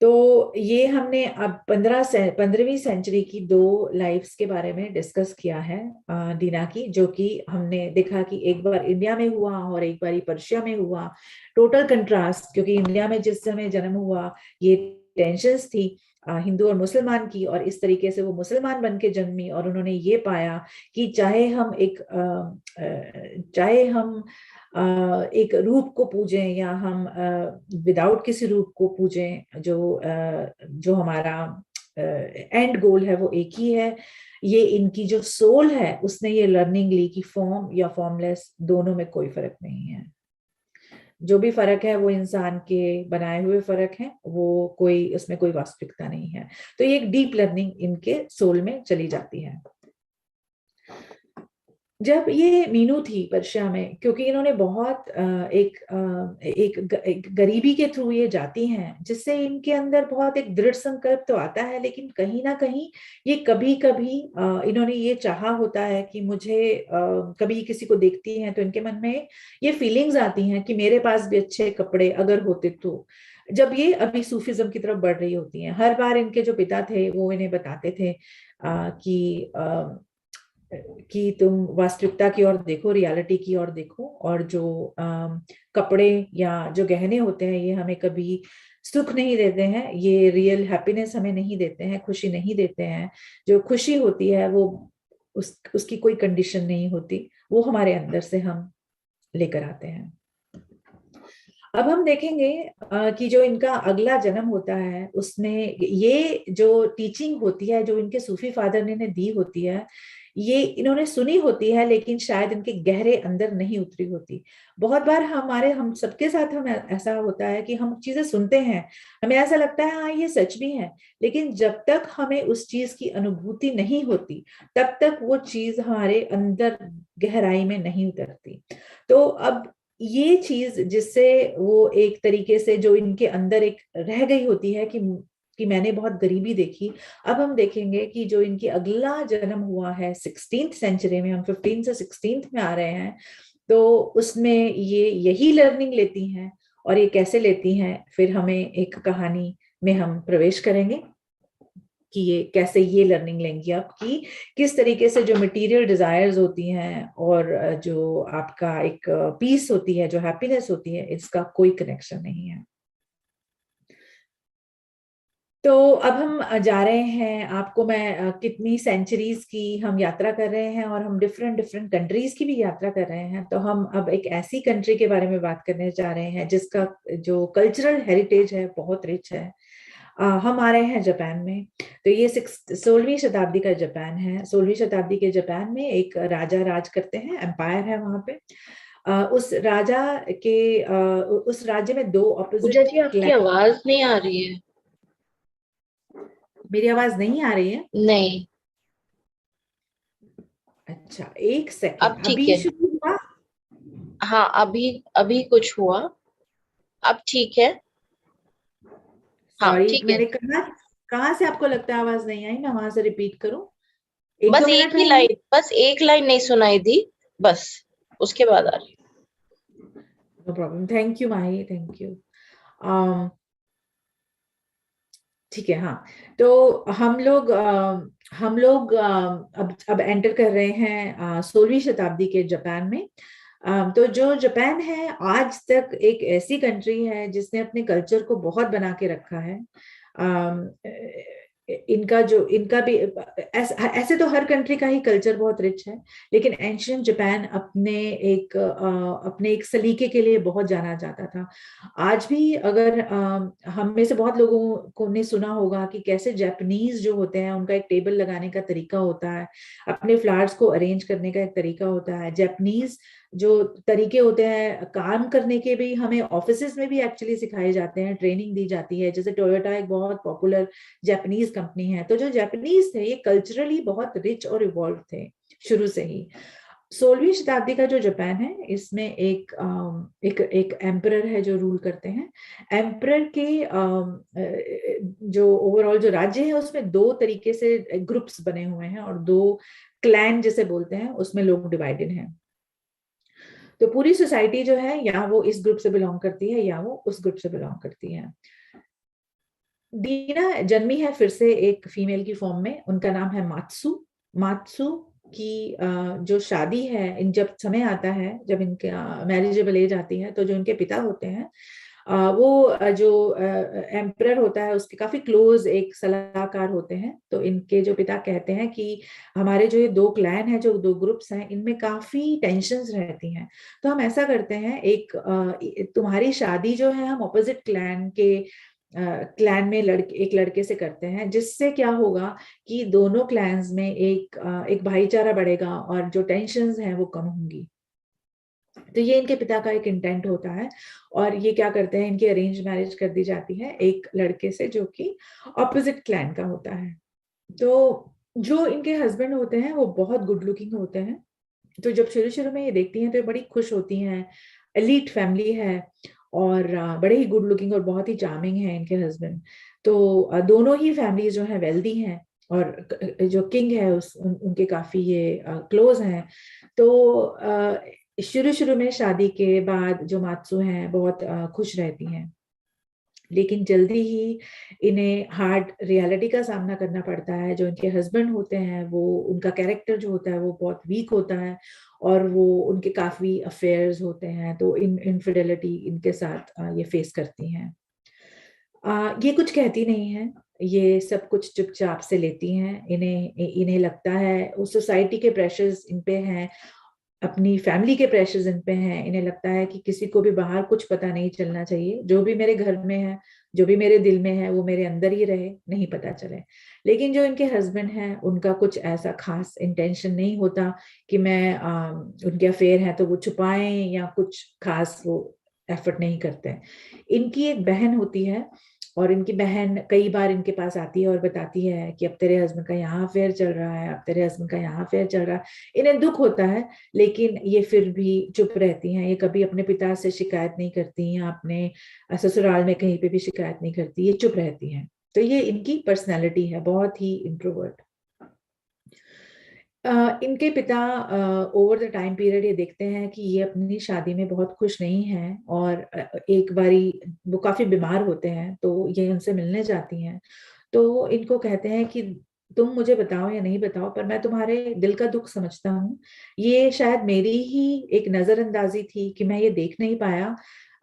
तो ये हमने अब 15वीं सेंचुरी की 2 लाइफ्स के बारे में डिस्कस किया है दीना की, जो कि हमने देखा कि एक बार इंडिया में हुआ और एक बार पर्शिया में हुआ। टोटल कंट्रास्ट, क्योंकि इंडिया में जिस समय जन्म हुआ ये टेंशन्स थी हिंदू और मुसलमान की, और इस तरीके से वो मुसलमान बन के जन्मी और उन्होंने ये पाया कि चाहे हम एक रूप को पूजें या हम विदाउट किसी रूप को पूजें, जो हमारा एंड गोल है वो एक ही है। ये इनकी जो सोल है उसने ये लर्निंग ली कि फॉर्म या फॉर्मलेस दोनों में कोई फर्क नहीं है। जो भी फर्क है वो इंसान के बनाए हुए फर्क है, वो उसमें कोई वास्तविकता नहीं है। तो ये एक डीप लर्निंग इनके सोल में चली जाती है। जब ये मीनू थी पर्शिया में, क्योंकि इन्होंने बहुत एक गरीबी के थ्रू ये जाती हैं, जिससे इनके अंदर बहुत एक दृढ़ संकल्प तो आता है, लेकिन कहीं ना कहीं ये कभी कभी इन्होंने ये चाहा होता है कि मुझे कभी किसी को देखती हैं तो इनके मन में ये फीलिंग्स आती हैं कि मेरे पास भी अच्छे कपड़े अगर होते तो। जब ये अभी सूफिज्म की तरफ बढ़ रही होती हैं, हर बार इनके जो पिता थे वो इन्हें बताते थे कि कि तुम वास्तविकता की ओर देखो, रियलिटी की ओर देखो, और जो कपड़े या जो गहने होते हैं ये हमें कभी सुख नहीं देते हैं, ये रियल हैप्पीनेस हमें नहीं देते हैं, खुशी नहीं देते हैं। जो खुशी होती है वो उसकी कोई कंडीशन नहीं होती, वो हमारे अंदर से हम लेकर आते हैं। अब हम देखेंगे कि जो इनका अगला जन्म होता है उसमें ये जो टीचिंग होती है जो इनके सूफी फादर ने दी होती है, ये इन्होंने सुनी होती है लेकिन शायद इनके गहरे अंदर नहीं उतरी होती। बहुत बार हम सबके साथ हम ऐसा होता है कि हम चीजें सुनते हैं, हमें ऐसा लगता है हाँ ये सच भी है, लेकिन जब तक हमें उस चीज की अनुभूति नहीं होती तब तक वो चीज हमारे अंदर गहराई में नहीं उतरती। तो अब ये चीज जिससे वो एक तरीके से जो इनके अंदर एक रह गई होती है कि मैंने बहुत गरीबी देखी। अब हम देखेंगे कि जो इनकी अगला जन्म हुआ है 16th सेंचुरी में, हम 15 से 16th में आ रहे हैं, तो उसमें ये यही लर्निंग लेती हैं। और ये कैसे लेती हैं, फिर हमें एक कहानी में हम प्रवेश करेंगे कि ये कैसे ये लर्निंग लेंगी आप, कि किस तरीके से जो मटेरियल डिजायर्स होती हैं और जो आपका एक पीस होती है, जो हैप्पीनेस होती है, इसका कोई कनेक्शन नहीं है। तो अब हम जा रहे हैं, आपको मैं कितनी सेंचुरीज की हम यात्रा कर रहे हैं और हम डिफरेंट डिफरेंट कंट्रीज की भी यात्रा कर रहे हैं। तो हम अब एक ऐसी कंट्री के बारे में बात करने जा रहे हैं जिसका जो कल्चरल हेरिटेज है बहुत रिच है। हम आ रहे हैं जापान में। तो ये 16वीं शताब्दी का जापान है। 16वीं शताब्दी के जापान में एक राजा राज करते हैं, एम्पायर है वहां पे। उस राजा के उस राज्य में दो पूजा ऑपोजिट जी, आपकी क्लैन। आवाज नहीं आ रही है। मेरी आवाज नहीं आ रही है? नहीं। अच्छा, एक अब सेकंड, ठीक अभी है। शुरू हुआ? हाँ, अभी अभी कुछ हुआ। अब ठीक है। हाँ, सॉरी, ठीक है। मैंने कहा कहाँ से आपको लगता है आवाज नहीं आई, मैं वहां से रिपीट करूं? एक बस दो एक मिनट ही रहेंगे? लाइन, बस एक लाइन नहीं सुनाई दी। बस उसके बाद आ रही। No problem, thank you Mahi, thank you. ठीक है, हाँ। तो हम लोग अब एंटर कर रहे हैं 16वीं शताब्दी के जापान में। तो जो जापान है आज तक एक ऐसी कंट्री है जिसने अपने कल्चर को बहुत बना के रखा है। अम, इनका भी ऐसे तो हर कंट्री का ही कल्चर बहुत रिच है, लेकिन एंशियंट जापान अपने एक सलीके के लिए बहुत जाना जाता था। आज भी अगर हम में से बहुत लोगों को ने सुना होगा कि कैसे जापानीज जो होते हैं उनका एक टेबल लगाने का तरीका होता है, अपने फ्लावर्स को अरेंज करने का एक तरीका होता है। जापानीज जो तरीके होते हैं काम करने के भी हमें ऑफिसेज में भी एक्चुअली सिखाए जाते हैं, ट्रेनिंग दी जाती है। जैसे टोयोटा एक बहुत पॉपुलर जापानीज कंपनी है। तो जो जापानीज थे ये कल्चरली बहुत रिच और इवॉल्व थे शुरू से ही। 16वीं शताब्दी का जो जापान है इसमें एक एम्परर है जो रूल करते हैं। एम्परर के जो ओवरऑल जो राज्य है उसमें दो तरीके से ग्रुप्स बने हुए हैं और दो क्लैन जिसे बोलते हैं उसमें लोग डिवाइडेड हैं। तो पूरी सोसाइटी जो है या वो इस ग्रुप से बिलोंग करती है या वो उस ग्रुप से बिलोंग करती है। दीना जन्मी है फिर से एक फीमेल की फॉर्म में, उनका नाम है मात्सु। मात्सु की जो शादी है, इन जब समय आता है जब इनका मैरिजेबल एज आती है, तो जो इनके पिता होते हैं वो जो एम्परर होता है उसके काफी क्लोज एक सलाहकार होते हैं। तो इनके जो पिता कहते हैं कि हमारे जो ये दो क्लैन है, जो दो ग्रुप्स हैं, इनमें काफी टेंशन्स रहती हैं। तो हम ऐसा करते हैं, तुम्हारी शादी जो है हम ऑपोजिट क्लैन में एक लड़के से करते हैं, जिससे क्या होगा कि दोनों क्लैंस में एक भाईचारा बढ़ेगा और जो टेंशन्स हैं वो कम होंगी। तो ये इनके पिता का एक इंटेंट होता है। और ये क्या करते हैं, इनकी अरेंज मैरिज कर दी जाती है एक लड़के से जो कि ऑपोजिट क्लैन का होता है। तो जो इनके हस्बैंड होते हैं वो बहुत गुड लुकिंग होते हैं। तो जब शुरू शुरू में ये देखती हैं तो ये बड़ी खुश होती हैं, एलीट फैमिली है और बड़े ही गुड लुकिंग और बहुत ही चार्मिंग है इनके हस्बैंड। तो दोनों ही फैमिली जो है वेल्दी हैं और जो किंग है उनके काफी ये क्लोज हैं। तो शुरू शुरू में शादी के बाद जो मात्सु हैं बहुत खुश रहती हैं। लेकिन जल्दी ही इन्हें हार्ड रियलिटी का सामना करना पड़ता है। जो इनके हस्बैंड होते हैं वो, उनका कैरेक्टर जो होता है वो बहुत वीक होता है, और वो उनके काफी अफेयर्स होते हैं, तो इनफिडेलिटी इनके साथ ये फेस करती हैं। ये कुछ कहती नहीं है, ये सब कुछ चुपचाप से लेती हैं। इन्हें इन्हें लगता है उस सोसाइटी के प्रेशर्स इन पे हैं, अपनी फैमिली के प्रेशर्स इन पे हैं। इन्हें लगता है कि किसी को भी बाहर कुछ पता नहीं चलना चाहिए, जो भी मेरे घर में है, जो भी मेरे दिल में है, वो मेरे अंदर ही रहे, नहीं पता चले। लेकिन जो इनके हस्बैंड हैं, उनका कुछ ऐसा खास इंटेंशन नहीं होता कि उनके अफेयर है तो वो छुपाएं, या कुछ खास वो एफर्ट नहीं करते हैं। इनकी एक बहन होती है, और इनकी बहन कई बार इनके पास आती है और बताती है कि अब तेरे हस्बैंड का यहाँ अफेयर चल रहा है, अब तेरे हस्बैंड का यहाँ अफेयर चल रहा है। इन्हें दुख होता है, लेकिन ये फिर भी चुप रहती हैं। ये कभी अपने पिता से शिकायत नहीं करती, या अपने ससुराल में कहीं पे भी शिकायत नहीं करती, ये चुप रहती हैं। तो ये इनकी पर्सनैलिटी है, बहुत ही इंट्रोवर्ट। इनके पिता ओवर द टाइम पीरियड ये देखते हैं कि ये अपनी शादी में बहुत खुश नहीं है, और एक बारी वो काफी बीमार होते हैं, तो ये उनसे मिलने जाती हैं। तो इनको कहते हैं कि तुम मुझे बताओ या नहीं बताओ, पर मैं तुम्हारे दिल का दुख समझता हूँ। ये शायद मेरी ही एक नजरअंदाजी थी कि मैं ये देख नहीं पाया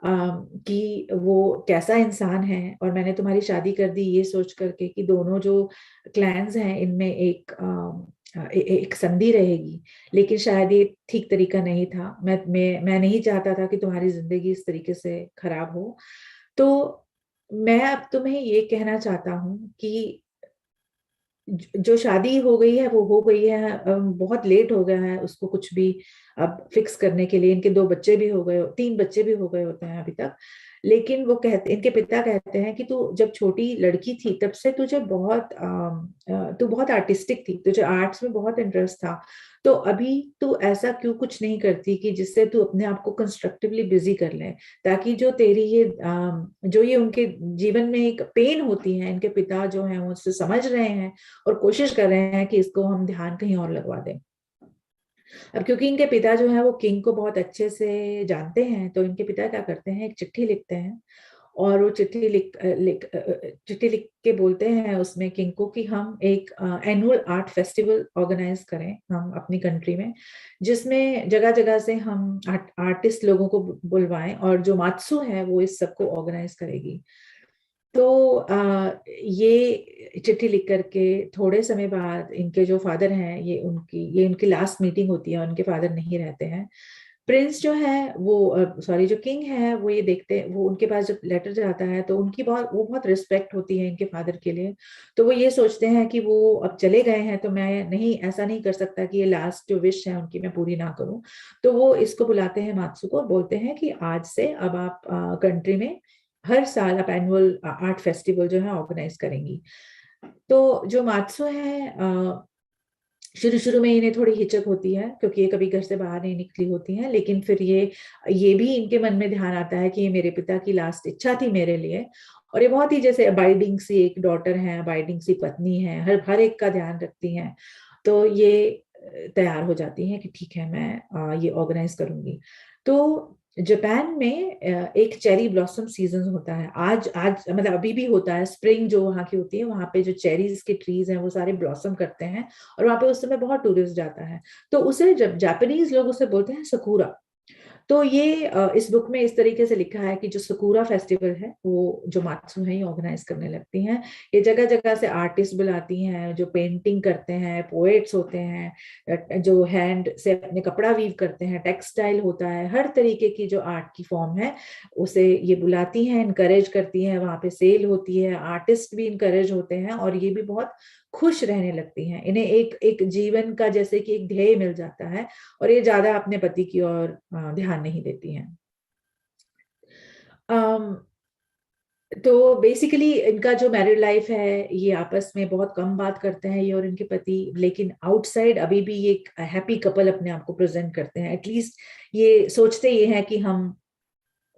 कि वो कैसा इंसान है, और मैंने तुम्हारी शादी कर दी ये सोच करके कि दोनों जो क्लैन्स हैं इनमें एक संधि रहेगी। लेकिन शायद ये ठीक तरीका नहीं था। मैं नहीं चाहता था कि तुम्हारी जिंदगी इस तरीके से खराब हो। तो मैं अब तुम्हें ये कहना चाहता हूँ कि जो शादी हो गई है वो हो गई है। बहुत लेट हो गया है उसको कुछ भी अब फिक्स करने के लिए। इनके 2 बच्चे भी हो गए, 3 बच्चे भी हो गए होते हैं अभी तक। लेकिन वो कहते, इनके पिता कहते हैं कि तू जब छोटी लड़की थी तब से तुझे तू बहुत आर्टिस्टिक थी, तुझे आर्ट्स में बहुत इंटरेस्ट था। तो अभी तू ऐसा क्यों कुछ नहीं करती कि जिससे तू अपने आप को कंस्ट्रक्टिवली बिजी कर ले, ताकि जो तेरी जो ये उनके जीवन में एक पेन होती है, इनके पिता जो है वो उससे समझ रहे हैं और कोशिश कर रहे हैं कि इसको हम ध्यान कहीं और लगवा दें। अब क्योंकि इनके पिता जो है वो किंग को बहुत अच्छे से जानते हैं, तो इनके पिता क्या करते हैं, एक चिट्ठी लिखते हैं, और वो चिट्ठी लिख के बोलते हैं उसमें किंग को कि हम एक एनुअल आर्ट फेस्टिवल ऑर्गेनाइज करें हम अपनी कंट्री में, जिसमें जगह जगह से हम आर्टिस्ट लोगों को बुलवाएं, और जो मात्सु है वो इस सबको ऑर्गेनाइज करेगी। तो ये चिट्ठी लिख करके थोड़े समय बाद इनके जो फादर हैं, ये उनकी लास्ट मीटिंग होती है, उनके फादर नहीं रहते हैं। प्रिंस जो है वो, सॉरी, जो किंग है वो ये देखते, वो उनके पास जब लेटर जाता है तो वो बहुत रिस्पेक्ट होती है इनके फादर के लिए। तो वो ये सोचते हैं कि वो अब चले गए हैं, तो मैं नहीं, ऐसा नहीं कर सकता कि ये लास्ट जो विश है उनकी मैं पूरी ना करूं। तो वो इसको बुलाते हैं मात्सु को, और बोलते हैं कि आज से अब आप कंट्री में हर साल आप एनुअल आर्ट फेस्टिवल जो है ऑर्गेनाइज करेंगी। तो जो मात्सु है, शुरू शुरू में इन्हें थोड़ी हिचक होती है, क्योंकि ये कभी घर से बाहर नहीं निकली होती हैं। लेकिन फिर ये भी इनके मन में ध्यान आता है कि ये मेरे पिता की लास्ट इच्छा थी मेरे लिए, और ये बहुत ही जैसे अबाइडिंग सी एक डॉटर है, अबाइडिंग सी पत्नी है, हर हर एक का ध्यान रखती हैं। तो ये तैयार हो जाती हैं कि ठीक है, मैं ये ऑर्गेनाइज करूंगी। तो जापान में एक चेरी ब्लॉसम सीजन होता है। आज आज मतलब अभी भी होता है। स्प्रिंग जो वहाँ की होती है, वहाँ पे जो चेरीज के ट्रीज हैं वो सारे ब्लॉसम करते हैं, और वहाँ पे उस समय बहुत टूरिस्ट जाता है। तो उसे जब जापानीज लोग उसे बोलते हैं सकुरा। तो ये इस बुक में इस तरीके से लिखा है कि जो सकुरा फेस्टिवल है वो जो मात्सु है ये ऑर्गेनाइज करने लगती हैं। ये जगह जगह से आर्टिस्ट बुलाती हैं जो पेंटिंग करते हैं, पोएट्स होते हैं, जो हैंड से अपने कपड़ा वीव करते हैं, टेक्सटाइल होता है, हर तरीके की जो आर्ट की फॉर्म है उसे ये बुलाती हैं, इनकरेज करती हैं। वहां पे सेल होती है, आर्टिस्ट भी इनकरेज होते हैं, और ये भी बहुत खुश रहने लगती हैं। इन्हें एक एक जीवन का जैसे कि एक ध्येय मिल जाता है, और ये ज्यादा अपने पति की ओर ध्यान नहीं देती हैं। अम, तो बेसिकली इनका जो मैरिड लाइफ है, ये आपस में बहुत कम बात करते हैं ये और इनके पति, लेकिन आउटसाइड अभी भी ये एक हैप्पी कपल अपने आप को प्रेजेंट करते हैं। एटलीस्ट ये सोचते ये हैं कि हम,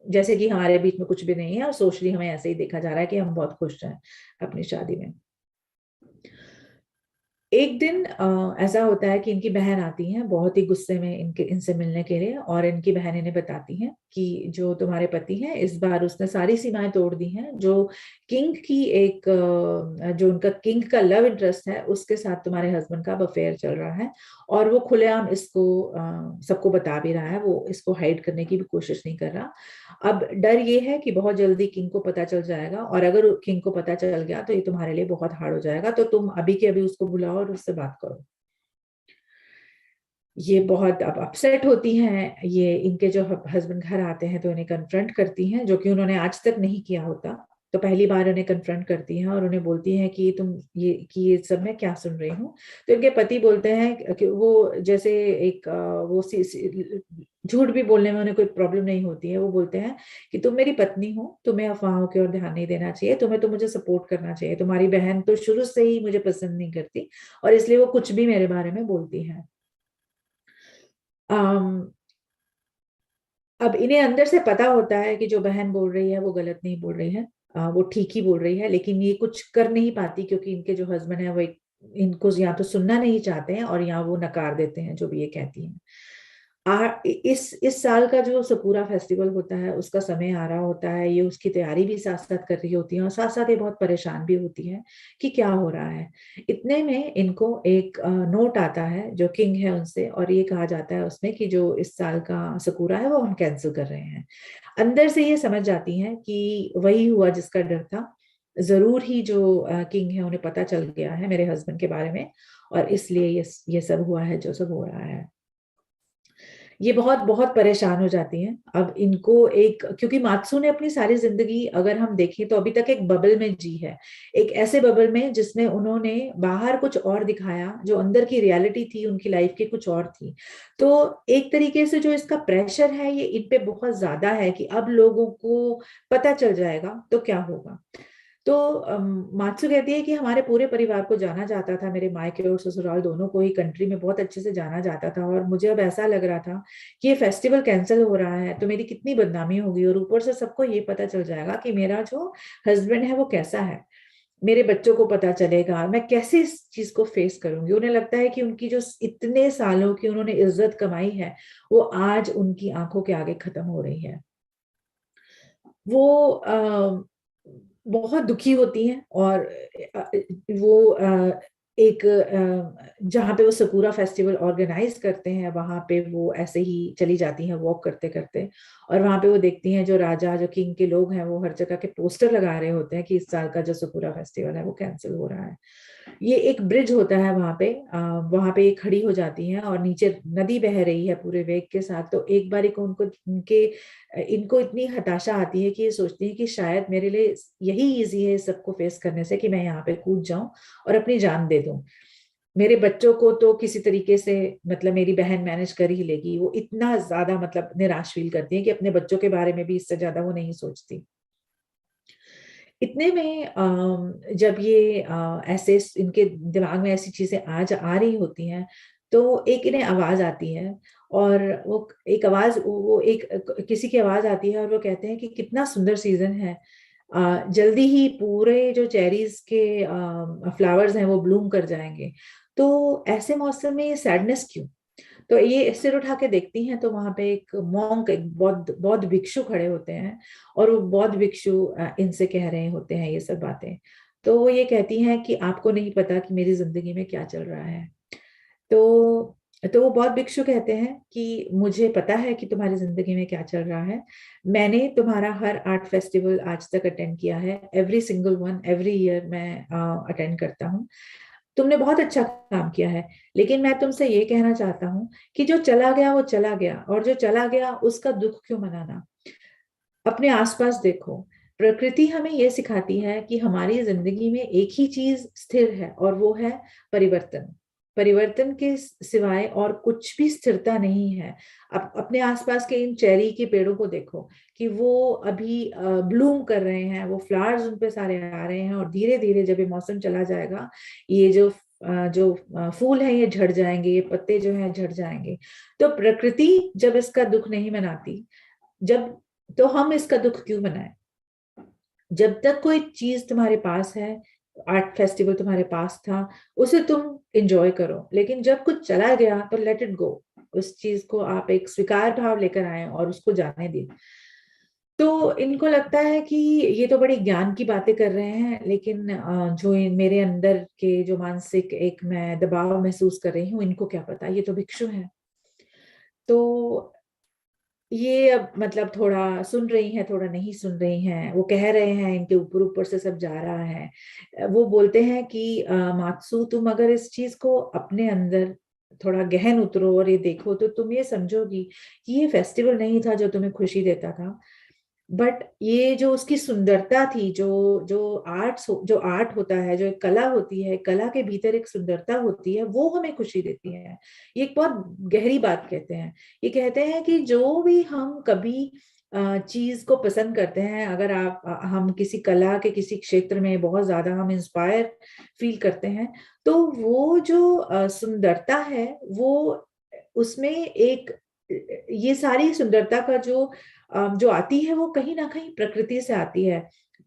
जैसे कि हमारे बीच में कुछ भी नहीं है, और सोशली हमें ऐसे ही देखा जा रहा है कि हम बहुत खुश हैं अपनी शादी में। एक दिन ऐसा होता है कि इनकी बहन आती है बहुत ही गुस्से में इनसे मिलने के लिए, और इनकी बहन इन्हें बताती हैं कि जो तुम्हारे पति हैं इस बार उसने सारी सीमाएं तोड़ दी हैं। जो किंग की एक जो उनका किंग का लव इंटरेस्ट है उसके साथ तुम्हारे हस्बैंड का अब अफेयर चल रहा है, और वो खुलेआम इसको सबको बता भी रहा है, वो इसको हाइड करने की भी कोशिश नहीं कर रहा। अब डर ये है कि बहुत जल्दी किंग को पता चल जाएगा, और अगर किंग को पता चल गया तो ये तुम्हारे लिए बहुत हार्ड हो जाएगा, तो तुम अभी के अभी उसको बुलाओ और उससे बात करो। ये बहुत अब अपसेट होती हैं, ये इनके जो हस्बैंड घर आते हैं तो इन्हें कन्फ्रंट करती हैं, जो कि उन्होंने आज तक नहीं किया होता। तो पहली बार उन्हें कन्फ्रंट करती हैं और उन्हें बोलती हैं कि तुम ये सब मैं क्या सुन रही हूँ। तो इनके पति बोलते हैं कि वो जैसे एक वो झूठ भी बोलने में उन्हें कोई प्रॉब्लम नहीं होती है। वो बोलते हैं कि तुम मेरी पत्नी हो, तुम्हें अफवाहों की ओर ध्यान नहीं देना चाहिए, तुम्हें तो मुझे सपोर्ट करना चाहिए। तुम्हारी बहन तो शुरू से ही मुझे पसंद नहीं करती और इसलिए वो कुछ भी मेरे बारे में बोलती है। अम, अब इन्हें अंदर से पता होता है कि जो बहन बोल रही है वो गलत नहीं बोल रही है, वो ठीक ही बोल रही है, लेकिन ये कुछ कर नहीं पाती क्योंकि इनके जो हस्बैंड है वो इनको या तो सुनना नहीं चाहते हैं और या वो नकार देते हैं जो भी ये कहती हैं। इस साल का जो सपूरा फेस्टिवल होता है उसका समय आ रहा होता है, ये उसकी तैयारी भी साथ साथ कर रही होती है और साथ साथ ये बहुत परेशान भी होती है कि क्या हो रहा है। इतने में इनको एक नोट आता है जो किंग है उनसे, और ये कहा जाता है उसमें कि जो इस साल का सपूरा है वो हम कैंसिल कर रहे हैं। अंदर से ये समझ जाती हैं कि वही हुआ जिसका डर था, जरूर ही जो किंग है उन्हें पता चल गया है मेरे हस्बैंड के बारे में, और इसलिए ये सब हुआ है जो सब हो रहा है। ये बहुत बहुत परेशान हो जाती हैं। अब इनको एक, क्योंकि मात्सू ने अपनी सारी जिंदगी अगर हम देखें तो अभी तक एक बबल में जी है, एक ऐसे बबल में जिसमें उन्होंने बाहर कुछ और दिखाया, जो अंदर की रियलिटी थी उनकी लाइफ की कुछ और थी। तो एक तरीके से जो इसका प्रेशर है ये इन पे बहुत ज्यादा है कि अब लोगों को पता चल जाएगा तो क्या होगा। तो मात्सु कहती है कि हमारे पूरे परिवार को जाना जाता था, मेरे मायके और ससुराल दोनों को ही कंट्री में बहुत अच्छे से जाना जाता था, और मुझे अब ऐसा लग रहा था कि ये फेस्टिवल कैंसिल हो रहा है तो मेरी कितनी बदनामी होगी, और ऊपर से सबको ये पता चल जाएगा कि मेरा जो हस्बैंड है वो कैसा है, मेरे बच्चों को पता चलेगा, मैं कैसे इस चीज को फेस करूंगी। उन्हें लगता है कि उनकी जो इतने सालों की उन्होंने इज्जत कमाई है वो आज उनकी आंखों के आगे खत्म हो रही है। वो बहुत दुखी होती हैं, और वो एक जहाँ पे वो सकुरा फेस्टिवल ऑर्गेनाइज करते हैं वहां पे वो ऐसे ही चली जाती हैं वॉक करते करते, और वहां पे वो देखती हैं जो राजा जो किंग के लोग हैं वो हर जगह के पोस्टर लगा रहे होते हैं कि इस साल का जो सकुरा फेस्टिवल है वो कैंसिल हो रहा है। ये एक ब्रिज होता है वहां पे ये खड़ी हो जाती हैं और नीचे नदी बह रही है पूरे वेग के साथ। तो एक बारी को उनको उनके इनको इतनी हताशा आती है कि ये सोचती है कि शायद मेरे लिए यही इजी है सबको फेस करने से कि मैं यहाँ पे कूद जाऊं और अपनी जान दे दूं। मेरे बच्चों को तो किसी तरीके से मतलब मेरी बहन मैनेज कर ही लेगी। वो इतना ज्यादा मतलब निराश फील करती है कि अपने बच्चों के बारे में भी इससे ज्यादा वो नहीं सोचती। इतने में जब ये ऐसे इनके दिमाग में ऐसी चीजें आज आ रही होती हैं तो एक इन्हें आवाज आती है, और वो एक आवाज वो एक किसी की आवाज आती है और वो कहते हैं कि कितना सुंदर सीजन है, जल्दी ही पूरे जो चेरीज के फ्लावर्स हैं वो ब्लूम कर जाएंगे। तो ऐसे मौसम में ये सैडनेस क्यों। तो ये सिर उठा के देखती हैं तो वहां पे एक मॉन्क एक बौद्ध बौद्ध भिक्षु खड़े होते हैं, और वो बौद्ध भिक्षु इनसे कह रहे होते हैं ये सब बातें। तो वो ये कहती हैं कि आपको नहीं पता कि मेरी जिंदगी में क्या चल रहा है। तो वो बौद्ध भिक्षु कहते हैं कि मुझे पता है कि तुम्हारी जिंदगी में क्या चल रहा है। मैंने तुम्हारा हर आर्ट फेस्टिवल आज तक अटेंड किया है, every single one every year मैं अटेंड करता हूँ। तुमने बहुत अच्छा काम किया है, लेकिन मैं तुमसे ये कहना चाहता हूँ कि जो चला गया वो चला गया, और जो चला गया उसका दुख क्यों मनाना। अपने आसपास देखो, प्रकृति हमें यह सिखाती है कि हमारी जिंदगी में एक ही चीज स्थिर है और वो है परिवर्तन। परिवर्तन के सिवाय और कुछ भी स्थिरता नहीं है। अपने आसपास के इन चेरी के पेड़ों को देखो कि वो अभी ब्लूम कर रहे हैं, वो फ्लावर्स उन पे सारे आ रहे हैं, और धीरे धीरे जब ये मौसम चला जाएगा ये जो फूल है ये झड़ जाएंगे, ये पत्ते जो हैं झड़ जाएंगे। तो प्रकृति जब इसका दुख नहीं मनाती, जब तो हम इसका दुख क्यों मनाएं। जब तक कोई चीज तुम्हारे पास है आर्ट फेस्टिवल तुम्हारे पास था, उसे तुम एंजॉय करो, लेकिन जब कुछ चला गया तो लेट इट गो। उस चीज को आप एक स्वीकार भाव लेकर आए और उसको जाने दें। तो इनको लगता है कि ये तो बड़ी ज्ञान की बातें कर रहे हैं, लेकिन जो मेरे अंदर के जो मानसिक एक मैं दबाव महसूस कर रही हूँ, इनको क्या पता, ये तो भिक्षु है। तो ये अब मतलब थोड़ा सुन रही हैं, थोड़ा नहीं सुन रही हैं। वो कह रहे हैं, इनके ऊपर ऊपर से सब जा रहा है। वो बोलते हैं कि मात्सु, तुम अगर इस चीज को अपने अंदर थोड़ा गहन उतरो और ये देखो, तो तुम ये समझोगी कि ये फेस्टिवल नहीं था जो तुम्हें खुशी देता था, बट ये जो उसकी सुंदरता थी, जो जो जो आर्ट होता है, जो एक कला होती है, कला के भीतर एक सुंदरता होती है, वो हमें खुशी देती है। ये एक बहुत गहरी बात कहते हैं। ये कहते हैं कि जो भी हम कभी चीज को पसंद करते हैं, अगर आप हम किसी कला के किसी क्षेत्र में बहुत ज्यादा हम इंस्पायर फील करते हैं, तो वो जो सुंदरता है, वो उसमें एक ये सारी सुंदरता का जो आती है, वो कहीं ना कहीं प्रकृति से आती है।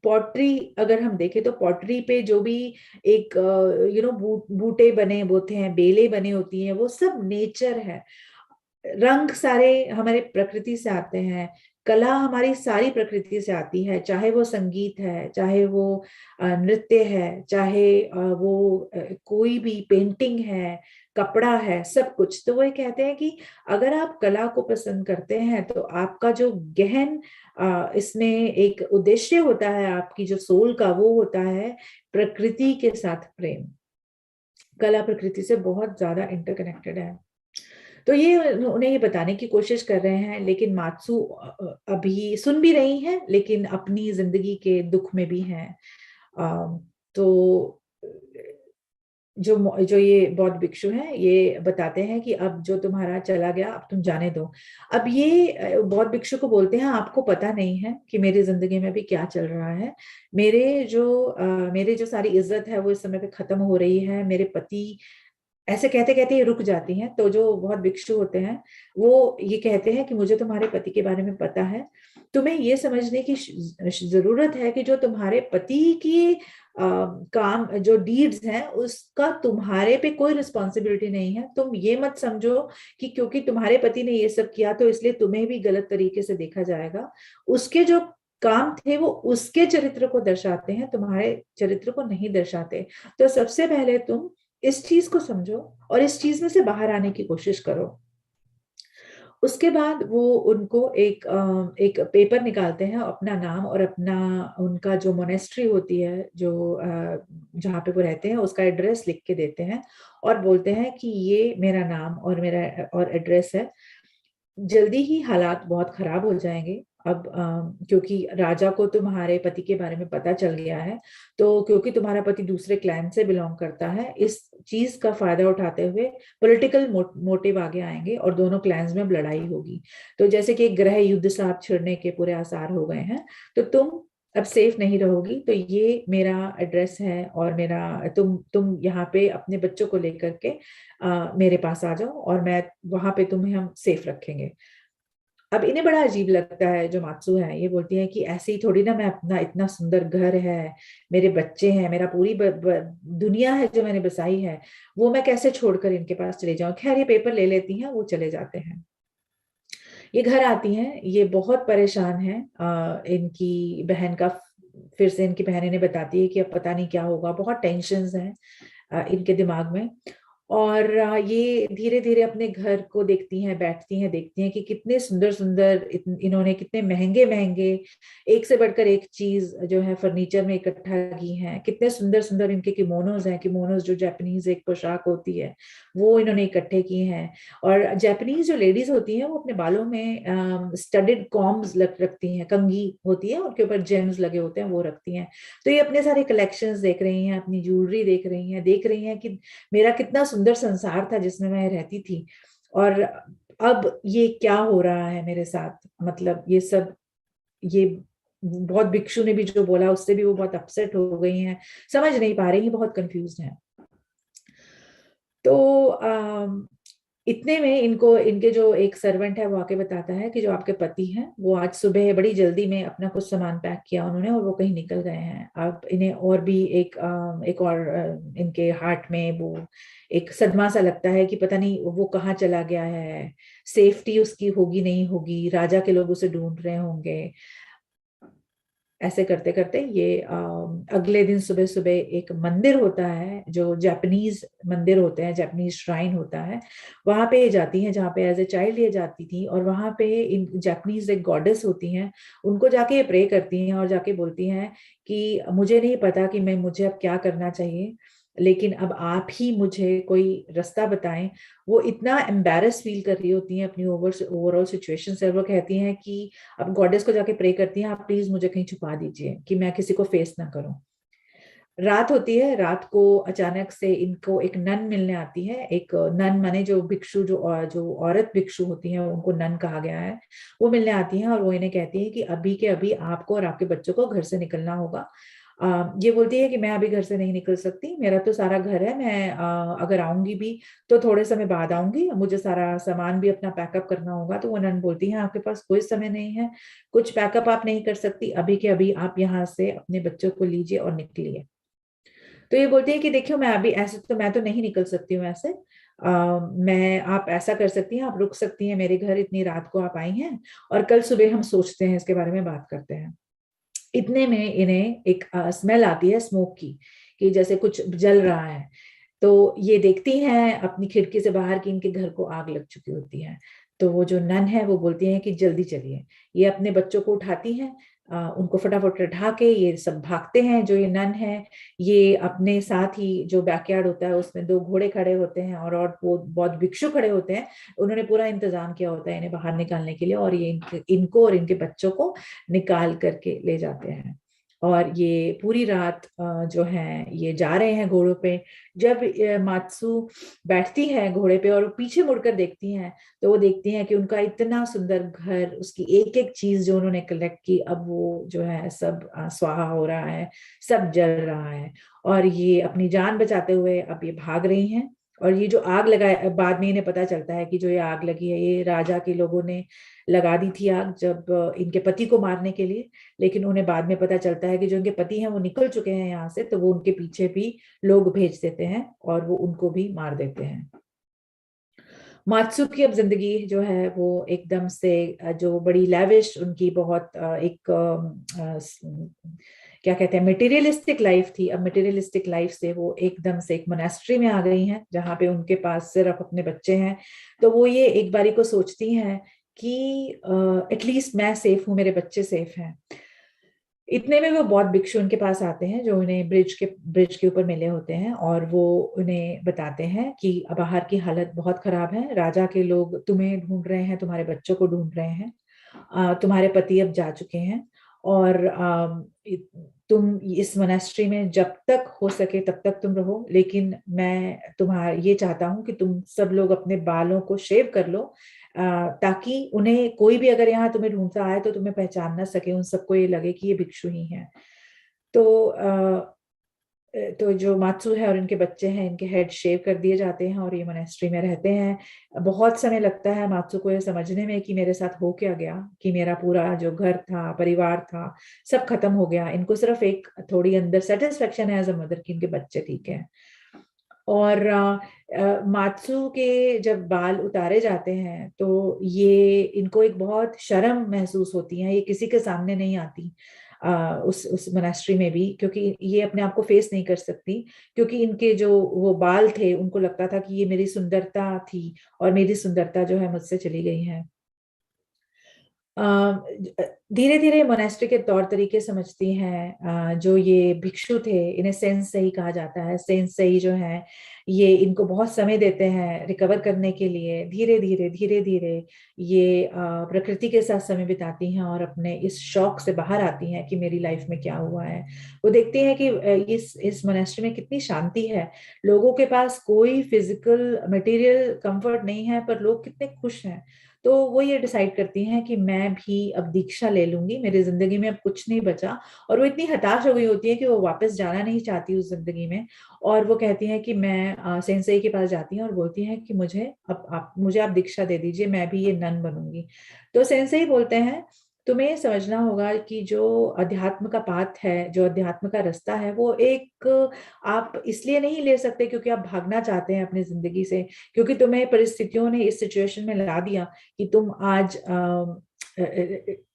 पॉटरी अगर हम देखें तो पॉटरी पे जो भी एक बूटे बने होते हैं, बेले बने होती हैं, वो सब नेचर है। रंग सारे हमारे प्रकृति से आते हैं। कला हमारी सारी प्रकृति से आती है, चाहे वो संगीत है, चाहे वो नृत्य है, चाहे वो कोई भी पेंटिंग है, कपड़ा है, सब कुछ। तो वो ये कहते हैं कि अगर आप कला को पसंद करते हैं, तो आपका जो गहन इसमें एक उद्देश्य होता है, आपकी जो सोल का, वो होता है प्रकृति के साथ प्रेम। कला प्रकृति से बहुत ज्यादा इंटरकनेक्टेड है। तो ये उन्हें ये बताने की कोशिश कर रहे हैं, लेकिन मात्सु अभी सुन भी रही हैं, लेकिन अपनी जिंदगी के दुख में भी हैं। तो जो जो ये बौद्ध भिक्षु हैं, ये बताते हैं कि अब जो तुम्हारा चला गया, अब तुम जाने दो। अब ये बौद्ध भिक्षु को बोलते हैं, आपको पता नहीं है कि मेरी जिंदगी में भी क्या चल रहा है। मेरे जो सारी इज्जत है, वो इस समय पे खत्म हो रही है। मेरे पति, ऐसे कहते कहते ये रुक जाती हैं। तो जो बहुत भिक्षु होते हैं, वो ये कहते हैं कि मुझे तुम्हारे पति के बारे में पता है। तुम्हें ये समझने की जरूरत है कि जो तुम्हारे पति की काम, जो डीड्स हैं, उसका तुम्हारे पे कोई रिस्पॉन्सिबिलिटी नहीं है। तुम ये मत समझो कि क्योंकि तुम्हारे पति ने ये सब किया तो इसलिए तुम्हें भी गलत तरीके से देखा जाएगा। उसके जो काम थे वो उसके चरित्र को दर्शाते हैं, तुम्हारे चरित्र को नहीं दर्शाते। तो सबसे पहले तुम इस चीज को समझो और इस चीज में से बाहर आने की कोशिश करो। उसके बाद वो उनको एक पेपर निकालते हैं, अपना नाम और अपना उनका जो मोनेस्ट्री होती है, जो जहाँ पे वो रहते हैं, उसका एड्रेस लिख के देते हैं और बोलते हैं कि ये मेरा नाम और मेरा और एड्रेस है। जल्दी ही हालात बहुत खराब हो जाएंगे। अब क्योंकि राजा को तुम्हारे पति के बारे में पता चल गया है, तो क्योंकि तुम्हारा पति दूसरे क्लैन से बिलोंग करता है, इस चीज का फायदा उठाते हुए पॉलिटिकल मोटिव आगे आएंगे और दोनों क्लैंस में लड़ाई होगी। तो जैसे कि एक गृह युद्ध साहब छिड़ने के पूरे आसार हो गए हैं। तो तुम अब सेफ नहीं रहोगी। तो ये मेरा एड्रेस है और मेरा तुम यहाँ पे अपने बच्चों को लेकर के मेरे पास आ जाओ और मैं वहां पे तुम्हें हम सेफ रखेंगे। अब इन्हें बड़ा अजीब लगता है, जो मात्सु है, ये बोलती है कि ऐसे ही थोड़ी ना, मैं अपना इतना सुंदर घर है, मेरे बच्चे हैं, मेरा पूरी दुनिया है जो मैंने बसाई है, वो मैं कैसे छोड़कर इनके पास चले जाऊं। खैर, ये पेपर ले लेती हैं, वो चले जाते हैं। ये घर आती हैं, ये बहुत परेशान है। इनकी बहन का, फिर से इनकी बहन इन्हें बताती है कि अब पता नहीं क्या होगा, बहुत टेंशन्स हैं इनके दिमाग में। और ये धीरे धीरे अपने घर को देखती हैं, बैठती हैं, देखती हैं कि कितने सुंदर सुंदर इन्होंने कितने महंगे महंगे, एक से बढ़कर एक चीज जो है फर्नीचर में इकट्ठा की है। कितने सुंदर सुंदर इनके किमोनोज हैं, किमोनोज जो जापानीज एक पोशाक होती है, वो इन्होंने इकट्ठे की हैं। और जापानीज जो लेडीज होती हैं, वो अपने बालों में स्टडेड कॉम्स रखती हैं, कंघी होती है, उनके ऊपर जेम्स लगे होते हैं, वो रखती हैं। तो ये अपने सारे कलेक्शंस देख रही हैं, अपनी ज्वेलरी देख रही हैं कि मेरा कितना सुंदर संसार था जिसमें मैं रहती थी, और अब ये क्या हो रहा है मेरे साथ। मतलब ये सब, ये बहुत भिक्षु ने भी जो बोला, उससे भी वो बहुत अपसेट हो गई हैं, समझ नहीं पा रही हैं, बहुत कंफ्यूज हैं। तो इतने में इनको, इनके जो एक सर्वेंट है वो आके बताता है कि जो आपके पति हैं वो आज सुबह बड़ी जल्दी में अपना कुछ सामान पैक किया उन्होंने और वो कहीं निकल गए हैं। अब इन्हें और भी एक और इनके हार्ट में वो एक सदमा सा लगता है कि पता नहीं वो कहाँ चला गया है, सेफ्टी उसकी होगी नहीं होगी, राजा के लोग उसे ढूंढ रहे होंगे। ऐसे करते करते ये अगले दिन सुबह सुबह एक मंदिर होता है, जो जापानीज मंदिर होते हैं, जापानीज श्राइन होता है, वहां पे ये जाती हैं, जहाँ पे एज ए चाइल्ड ये जाती थी। और वहां पे इन जापानीज एक गॉडेस होती हैं, उनको जाके ये प्रे करती हैं और जाके बोलती हैं कि मुझे नहीं पता कि मुझे अब क्या करना चाहिए, लेकिन अब आप ही मुझे कोई रास्ता बताएं। वो इतना एम्बेरस फील कर रही होती हैं अपनी ओवरऑल सिचुएशन से। वो कहती हैं कि अब गॉडेस को जाके प्रे करती हैं, आप प्लीज मुझे कहीं छुपा दीजिए कि मैं किसी को फेस ना करूं। रात होती है, रात को अचानक से इनको एक नन मिलने आती है। एक नन माने जो भिक्षु, जो औरत भिक्षु होती हैं उनको नन कहा गया है। वो मिलने आती हैं और वो इन्हें कहती है कि अभी के अभी आपको और आपके बच्चों को घर से निकलना होगा। ये बोलती है कि मैं अभी घर से नहीं निकल सकती, मेरा तो सारा घर है, मैं अगर आऊंगी भी तो थोड़े समय बाद आऊंगी, मुझे सारा सामान भी अपना पैकअप करना होगा। तो वो नन बोलती है आपके पास कोई समय नहीं है, कुछ पैकअप आप नहीं कर सकती, अभी के अभी आप यहाँ से अपने बच्चों को लीजिए और निकलिए। तो ये बोलती है कि देखियो मैं अभी ऐसे तो मैं तो नहीं निकल सकती हूँ ऐसे, मैं, आप ऐसा कर सकती हैं, आप रुक सकती हैं मेरे घर, इतनी रात को आप आई हैं, और कल सुबह हम सोचते हैं इसके बारे में बात करते हैं। इतने में इन्हें एक स्मेल आती है स्मोक की, कि जैसे कुछ जल रहा है। तो ये देखती हैं अपनी खिड़की से बाहर कि इनके घर को आग लग चुकी होती है। तो वो जो नन है वो बोलती हैं कि जल्दी चलिए। ये अपने बच्चों को उठाती हैं, उनको फटाफट उठा के ये सब भागते हैं। जो ये नन है ये अपने साथ ही जो बैकयार्ड होता है उसमें दो घोड़े खड़े होते हैं और वो बहुत भिक्षु खड़े होते हैं, उन्होंने पूरा इंतजाम किया होता है इन्हें बाहर निकालने के लिए, और ये इनको और इनके बच्चों को निकाल करके ले जाते हैं। और ये पूरी रात जो है ये जा रहे हैं घोड़ों पे। जब मात्सु बैठती है घोड़े पे और पीछे मुड़कर देखती हैं, तो वो देखती हैं कि उनका इतना सुंदर घर, उसकी एक एक चीज जो उन्होंने कलेक्ट की, अब वो जो है सब स्वाहा हो रहा है, सब जल रहा है। और ये अपनी जान बचाते हुए अब ये भाग रही हैं। और ये जो आग लगाए, बाद में इन्हें पता चलता है कि जो ये आग लगी है ये राजा के लोगों ने लगा दी थी आग, जब इनके पति को मारने के लिए। लेकिन उन्हें बाद में पता चलता है कि जो इनके पति हैं वो निकल चुके हैं यहाँ से, तो वो उनके पीछे भी लोग भेज देते हैं और वो उनको भी मार देते हैं। मात्सु की अब जिंदगी जो है वो एकदम से जो बड़ी लैविश उनकी बहुत एक क्या कहते हैं मटेरियलिस्टिक लाइफ थी, अब मटेरियलिस्टिक लाइफ से वो एकदम से एक मोनेस्ट्री में आ गई हैं जहाँ पे उनके पास सिर्फ अपने बच्चे हैं। तो वो ये एक बारी को सोचती हैं कि एटलीस्ट मैं सेफ हूँ, मेरे बच्चे सेफ हैं। इतने में वो बहुत भिक्षु उनके पास आते हैं जो उन्हें ब्रिज के ऊपर मिले होते हैं, और वो उन्हें बताते हैं कि बाहर की हालत बहुत खराब है, राजा के लोग तुम्हें ढूंढ रहे हैं, तुम्हारे बच्चों को ढूंढ रहे हैं, तुम्हारे पति अब जा चुके हैं, और तुम इस मोनेस्ट्री में जब तक हो सके तब तक तुम रहो, लेकिन मैं तुम्हारा ये चाहता हूँ कि तुम सब लोग अपने बालों को शेव कर लो, ताकि उन्हें कोई भी अगर यहाँ तुम्हें ढूंढता आए तो तुम्हें पहचान ना सके, उन सबको ये लगे कि ये भिक्षु ही हैं। तो तो जो मात्सु है और इनके बच्चे हैं इनके हेड शेव कर दिए जाते हैं और ये मोनेस्ट्री में रहते हैं। बहुत समय लगता है मात्सु को ये समझने में कि मेरे साथ हो क्या गया, कि मेरा पूरा जो घर था, परिवार था, सब खत्म हो गया। इनको सिर्फ एक थोड़ी अंदर सेटिस्फेक्शन है एज अ मदर की इनके बच्चे ठीक है। और मात्सु के जब बाल उतारे जाते हैं तो ये इनको एक बहुत शर्म महसूस होती है, ये किसी के सामने नहीं आती उस मोनेस्ट्री में भी, क्योंकि ये अपने आप को फेस नहीं कर सकती, क्योंकि इनके जो वो बाल थे उनको लगता था कि ये मेरी सुंदरता थी और मेरी सुंदरता जो है मुझसे चली गई है। धीरे धीरे मोनेस्ट्री के तौर तरीके समझती हैं। जो ये भिक्षु थे इन्हें सेंस सही कहा जाता है, सेंस सही जो है ये इनको बहुत समय देते हैं रिकवर करने के लिए। धीरे धीरे ये प्रकृति के साथ समय बिताती हैं और अपने इस शौक से बाहर आती हैं कि मेरी लाइफ में क्या हुआ है। वो देखती हैं कि इस मोनेस्ट्री में कितनी शांति है, लोगों के पास कोई फिजिकल मटेरियल कंफर्ट नहीं है पर लोग कितने खुश हैं। तो वो ये डिसाइड करती हैं कि मैं भी अब दीक्षा ले लूंगी, मेरी जिंदगी में अब कुछ नहीं बचा। और वो इतनी हताश हो गई होती है कि वो वापस जाना नहीं चाहती उस जिंदगी में। और वो कहती हैं कि मैं सेंसेई के पास जाती हैं और बोलती हैं कि मुझे आप दीक्षा दे दीजिए, मैं भी ये नन बनूंगी। तो सेंसेई बोलते हैं तुम्हें समझना होगा कि जो अध्यात्म का पाथ है, जो अध्यात्म का रास्ता है, वो एक आप इसलिए नहीं ले सकते क्योंकि आप भागना चाहते हैं अपनी जिंदगी से, क्योंकि तुम्हें परिस्थितियों ने इस सिचुएशन में ला दिया कि तुम आज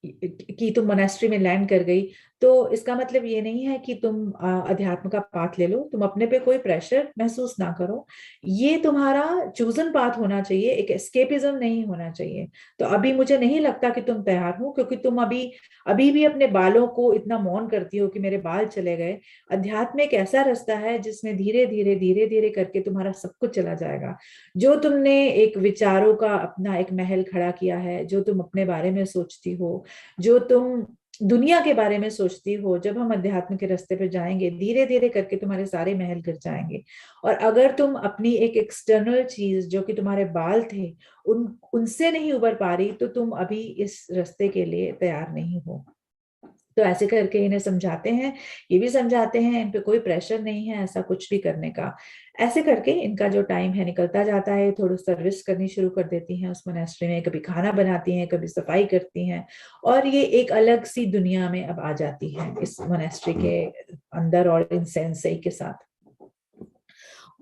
कि तुम मोनेस्ट्री में लैंड कर गई। तो इसका मतलब ये नहीं है कि तुम अध्यात्म का पाथ ले लो, तुम अपने पे कोई प्रेशर महसूस ना करो। ये तुम्हारा चूजन पाथ होना चाहिए, एक एस्केपिज्म नहीं होना चाहिए। तो अभी मुझे नहीं लगता कि तुम तैयार हो, क्योंकि तुम अभी अभी भी अपने बालों को इतना मौन करती हो कि मेरे बाल चले गए। अध्यात्म एक ऐसा रास्ता है जिसमें धीरे धीरे करके तुम्हारा सब कुछ चला जाएगा। जो तुमने एक विचारों का अपना एक महल खड़ा किया है, जो तुम अपने बारे में सोचती हो, जो तुम दुनिया के बारे में सोचती हो, जब हम अध्यात्म के रास्ते पे जाएंगे धीरे धीरे करके तुम्हारे सारे महल गिर जाएंगे। और अगर तुम अपनी एक एक्सटर्नल चीज जो कि तुम्हारे बाल थे उनसे नहीं उबर पा रही, तो तुम अभी इस रास्ते के लिए तैयार नहीं हो। तो ऐसे करके इन्हें समझाते हैं, ये भी समझाते हैं इन पे कोई प्रेशर नहीं है ऐसा कुछ भी करने का। ऐसे करके इनका जो टाइम है निकलता जाता है, थोड़ी सर्विस करनी शुरू कर देती हैं उस मोनेस्ट्री में, कभी खाना बनाती हैं, कभी सफाई करती हैं। और ये एक अलग सी दुनिया में अब आ जाती है इस मोनेस्ट्री के अंदर और इन सेंसेई के साथ।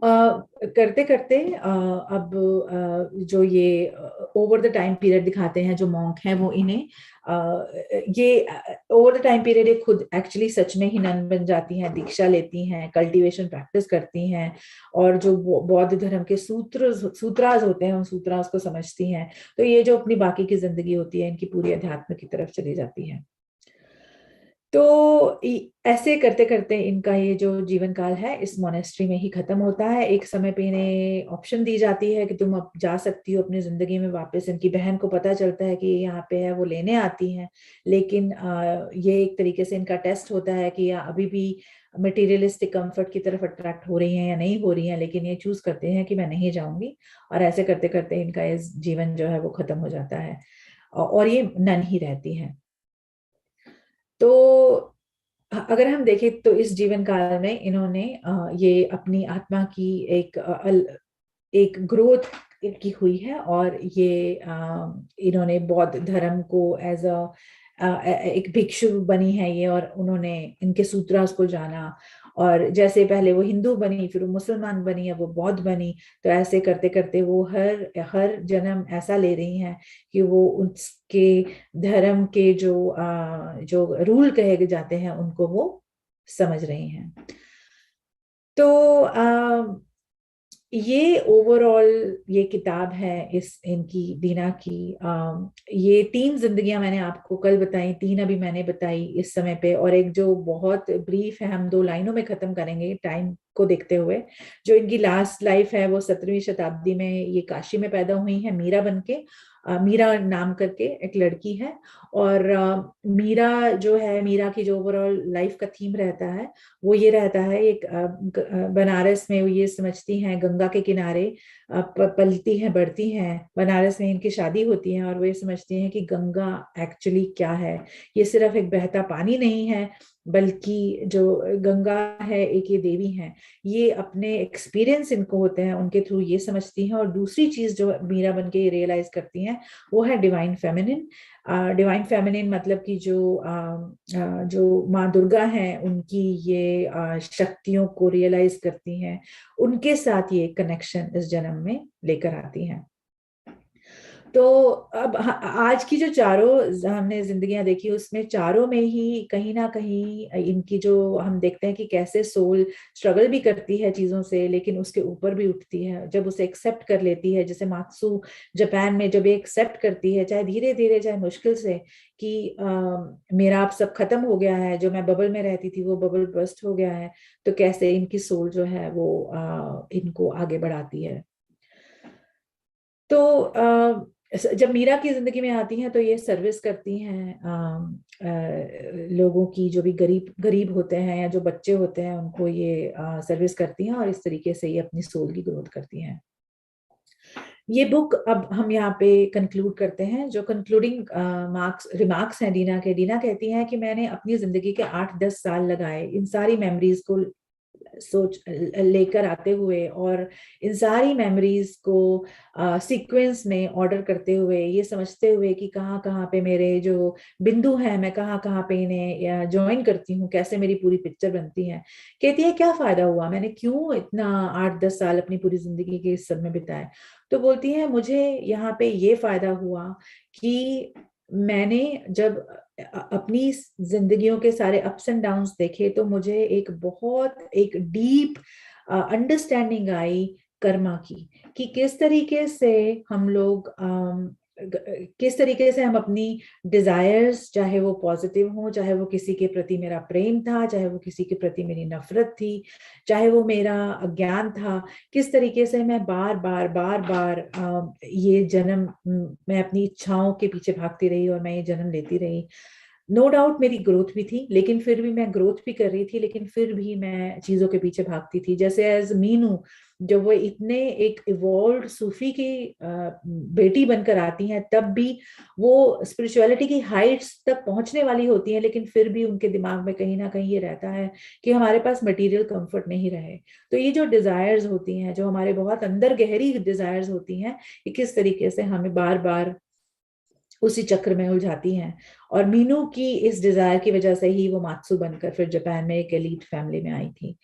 करते करते अब जो ये ओवर द टाइम पीरियड दिखाते हैं जो मॉन्क हैं वो इन्हें ये ओवर द टाइम पीरियड ये खुद एक्चुअली सच में ही नन बन जाती हैं, दीक्षा लेती हैं, कल्टीवेशन प्रैक्टिस करती हैं, और जो बौद्ध धर्म के सूत्राज होते हैं उन सूत्राज को समझती हैं। तो ये जो अपनी बाकी की जिंदगी होती है इनकी पूरी अध्यात्म की तरफ चली जाती है। तो ऐसे करते करते इनका ये जो जीवन काल है इस मोनेस्ट्री में ही खत्म होता है। एक समय पे इन्हें ऑप्शन दी जाती है कि तुम अब जा सकती हो अपनी जिंदगी में वापस। इनकी बहन को पता चलता है कि ये यहाँ पे है, वो लेने आती हैं, लेकिन ये एक तरीके से इनका टेस्ट होता है कि अभी भी मटेरियलिस्टिक कंफर्ट की तरफ अट्रैक्ट हो रही हैं या नहीं हो रही हैं। लेकिन ये चूज करते हैं कि मैं नहीं जाऊंगी, और ऐसे करते करते इनका ये जीवन जो है वो खत्म हो जाता है और ये नन ही रहती है। तो अगर हम देखें तो इस जीवन काल में इन्होंने ये अपनी आत्मा की एक ग्रोथ की हुई है, और ये इन्होंने बौद्ध धर्म को एज एक भिक्षु बनी है ये, और उन्होंने इनके सूत्रास को जाना। और जैसे पहले वो हिंदू बनी, फिर वो मुसलमान बनी, अब वो बौद्ध बनी। तो ऐसे करते करते वो हर हर जन्म ऐसा ले रही हैं कि वो उसके धर्म के जो रूल कहे जाते हैं उनको वो समझ रही हैं। तो ये ओवरऑल ये किताब है इस इनकी दीना की। ये 3 जिंदगियां मैंने आपको कल बताई, 3 अभी मैंने बताई इस समय पे, और एक जो बहुत ब्रीफ है, हम 2 लाइनों में खत्म करेंगे टाइम को देखते हुए। जो इनकी लास्ट लाइफ है वो 17वीं शताब्दी में ये काशी में पैदा हुई है मीरा बनके। मीरा नाम करके एक लड़की है। और मीरा जो है, मीरा की जो ओवरऑल लाइफ का थीम रहता है वो ये रहता है, एक बनारस में वो ये समझती हैं गंगा के किनारे पलती हैं बढ़ती हैं। बनारस में इनकी शादी होती है और वो ये समझती हैं कि गंगा एक्चुअली क्या है। ये सिर्फ एक बहता पानी नहीं है, बल्कि जो गंगा है एक ये देवी है। ये अपने एक्सपीरियंस इनको होते हैं उनके थ्रू ये समझती हैं। और दूसरी चीज जो मीरा बन के रियलाइज करती हैं वो है डिवाइन फेमिनिन। डिवाइन फेमिनिन मतलब कि जो माँ दुर्गा हैं उनकी ये शक्तियों को रियलाइज करती हैं, उनके साथ ये कनेक्शन इस जन्म में लेकर आती हैं। तो अब आज की जो चारों हमने जिंदगियां देखी उसमें चारों में ही कहीं ना कहीं इनकी जो हम देखते हैं कि कैसे सोल स्ट्रगल भी करती है चीजों से, लेकिन उसके ऊपर भी उठती है जब उसे एक्सेप्ट कर लेती है। जैसे मात्सु जापान में जब ये एक्सेप्ट करती है, चाहे धीरे धीरे चाहे मुश्किल से, कि मेरा अब सब खत्म हो गया है, जो मैं बबल में रहती थी वो बबल बर्स्ट हो गया है, तो कैसे इनकी सोल जो है वो इनको आगे बढ़ाती है। तो जब मीरा की जिंदगी में आती हैं तो ये सर्विस करती हैं लोगों की, जो भी गरीब गरीब होते हैं या जो बच्चे होते हैं उनको ये सर्विस करती हैं, और इस तरीके से ये अपनी सोल की ग्रोथ करती हैं। ये बुक अब हम यहाँ पे कंक्लूड करते हैं। जो कंक्लूडिंग रिमार्क्स हैं डीना के, डीना कहती हैं कि मैंने अपनी जिंदगी के 8-10 साल लगाए इन सारी मेमोरीज को सोच लेकर आते हुए, और इन सारी मेमोरीज को सीक्वेंस में ऑर्डर करते हुए, ये समझते हुए कि कहाँ कहाँ पे मेरे जो बिंदु हैं, मैं कहाँ कहाँ पे इन्हें ज्वाइन करती हूँ, कैसे मेरी पूरी पिक्चर बनती है। कहती है क्या फायदा हुआ, मैंने क्यों इतना 8-10 साल अपनी पूरी जिंदगी के इस सब में बिताए। तो बोलती है मुझे यहाँ पे ये फायदा हुआ कि मैंने जब अपनी जिंदगियों के सारे अप्स एंड डाउन्स देखे, तो मुझे एक डीप अंडरस्टैंडिंग आई कर्मा की, कि किस तरीके से हम लोग किस तरीके से हम अपनी डिजायर्स, चाहे वो पॉजिटिव हो, चाहे वो किसी के प्रति मेरा प्रेम था, चाहे वो किसी के प्रति मेरी नफरत थी, चाहे वो मेरा अज्ञान था, किस तरीके से मैं बार बार बार बार ये जन्म, मैं अपनी इच्छाओं के पीछे भागती रही और मैं ये जन्म लेती रही। नो डाउट मेरी ग्रोथ भी थी, लेकिन फिर भी मैं ग्रोथ भी कर रही थी, लेकिन फिर भी मैं चीजों के पीछे भागती थी। जैसे एज मीनू, जब वो इतने एक इवॉल्व सूफी की बेटी बनकर आती हैं, तब भी वो स्पिरिचुअलिटी की हाइट्स तक पहुंचने वाली होती हैं, लेकिन फिर भी उनके दिमाग में कहीं ना कहीं ये रहता है कि हमारे पास मटेरियल कंफर्ट नहीं रहे। तो ये जो डिजायर्स होती हैं, जो हमारे बहुत अंदर गहरी डिजायर्स होती हैं, ये किस तरीके से हमें बार बार उसी चक्र में उलझाती हैं। और मीनू की इस डिजायर की वजह से ही वो मात्सु बनकर फिर जापान में एक एलीट फैमिली में आई थी।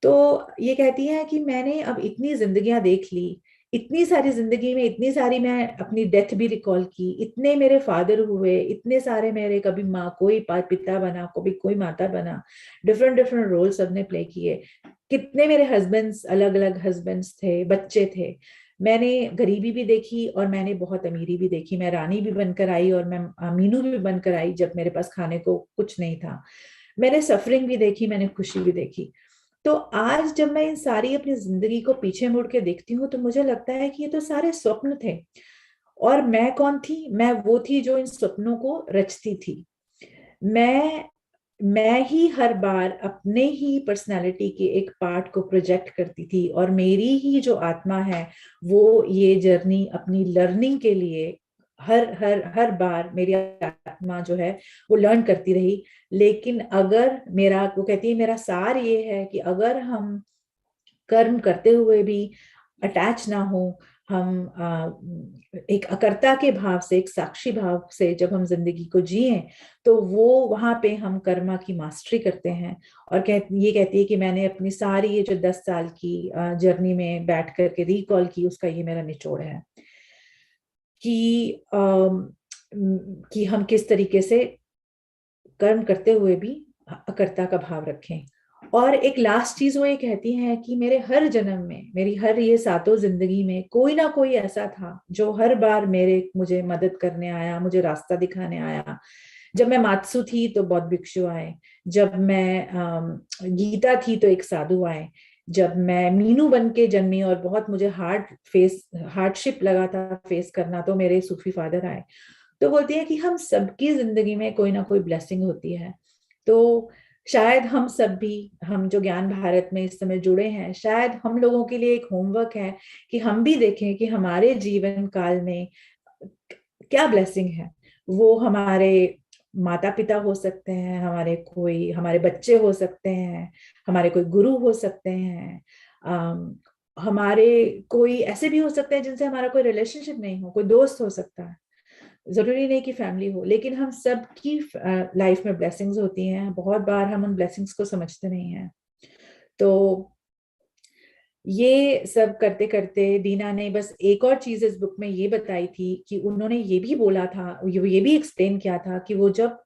तो ये कहती है कि मैंने अब इतनी जिंदगियां देख ली, इतनी सारी जिंदगी में इतनी सारी, मैं अपनी डेथ भी रिकॉल की, इतने मेरे फादर हुए, इतने सारे मेरे, कभी माँ कोई पिता बना, कभी कोई माता बना, डिफरेंट डिफरेंट रोल सबने प्ले किए, कितने मेरे हस्बैंड्स, अलग अलग हस्बैंड्स थे, बच्चे थे। मैंने गरीबी भी देखी और मैंने बहुत अमीरी भी देखी। मैं रानी भी बनकर आई और मैं मीनू भी बनकर आई जब मेरे पास खाने को कुछ नहीं था। मैंने सफरिंग भी देखी, मैंने खुशी भी देखी। तो आज जब मैं इन सारी अपनी जिंदगी को पीछे मुड़ के देखती हूँ, तो मुझे लगता है कि ये तो सारे स्वप्न थे, और मैं कौन थी? मैं वो थी जो इन सपनों को रचती थी। मैं मैं ही हर बार अपने ही पर्सनालिटी के एक पार्ट को प्रोजेक्ट करती थी, और मेरी ही जो आत्मा है वो ये जर्नी अपनी लर्निंग के लिए हर हर हर बार मेरी आत्मा जो है वो लर्न करती रही। लेकिन अगर मेरा, वो कहती है मेरा सार ये है कि अगर हम कर्म करते हुए भी अटैच ना हो, हम एक अकर्ता के भाव से, एक साक्षी भाव से जब हम जिंदगी को जिए, तो वो वहां पे हम कर्मा की मास्टरी करते हैं। और ये कहती है कि मैंने अपनी सारी ये जो 10 साल की जर्नी में बैठ करके रिकॉल की, उसका ये मेरा निचोड़ है कि कि हम किस तरीके से कर्म करते हुए भी अकर्ता का भाव रखें। और एक लास्ट चीज वो ये कहती है कि मेरे हर जन्म में, मेरी हर ये 7 जिंदगी में कोई ना कोई ऐसा था जो हर बार मुझे मदद करने आया, मुझे रास्ता दिखाने आया। जब मैं मात्सु थी तो बौद्ध भिक्षु आए, जब मैं गीता थी तो एक साधु आए, जब मैं मीनू बन के जन्मी और बहुत मुझे हार्डशिप लगा था फेस करना, तो मेरे सूफी फादर आए। तो बोलती है कि हम सबकी जिंदगी में कोई ना कोई ब्लेसिंग होती है। तो शायद हम सब भी, हम जो ज्ञान भारत में इस समय जुड़े हैं, शायद हम लोगों के लिए एक होमवर्क है कि हम भी देखें कि हमारे जीवन काल में क्या ब्लेसिंग है। वो हमारे माता पिता हो सकते हैं, हमारे बच्चे हो सकते हैं, हमारे कोई गुरु हो सकते हैं, हमारे कोई ऐसे भी हो सकते हैं जिनसे हमारा कोई रिलेशनशिप नहीं हो, कोई दोस्त हो सकता है, जरूरी नहीं कि फैमिली हो। लेकिन हम सब की लाइफ में ब्लेसिंग्स होती हैं, बहुत बार हम उन ब्लेसिंग्स को समझते नहीं हैं। तो ये सब करते करते दीना ने बस एक और चीज इस बुक में ये बताई थी कि उन्होंने ये भी बोला था, ये भी एक्सप्लेन किया था कि वो जब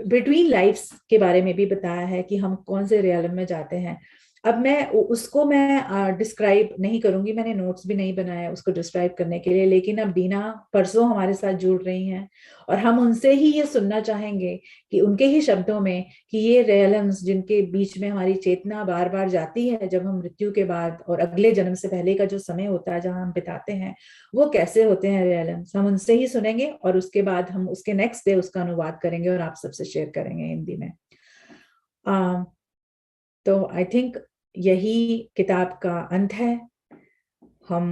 बिटवीन लाइफ्स के बारे में भी बताया है कि हम कौन से रियलम में जाते हैं। अब उसको मैं डिस्क्राइब नहीं करूंगी, मैंने नोट्स भी नहीं बनाया उसको डिस्क्राइब करने के लिए, लेकिन अब दीना परसों हमारे साथ जुड़ रही हैं और हम उनसे ही ये सुनना चाहेंगे कि उनके ही शब्दों में कि ये रियलम्स जिनके बीच में हमारी चेतना बार बार जाती है जब हम मृत्यु के बाद और अगले जन्म से पहले का जो समय होता है जहां हम बिताते हैं, वो कैसे होते हैं रियलम्स, हम उनसे ही सुनेंगे और उसके बाद हम उसके नेक्स्ट डे उसका अनुवाद करेंगे और आप सबसे शेयर करेंगे हिंदी में। तो आई थिंक यही किताब का अंत है।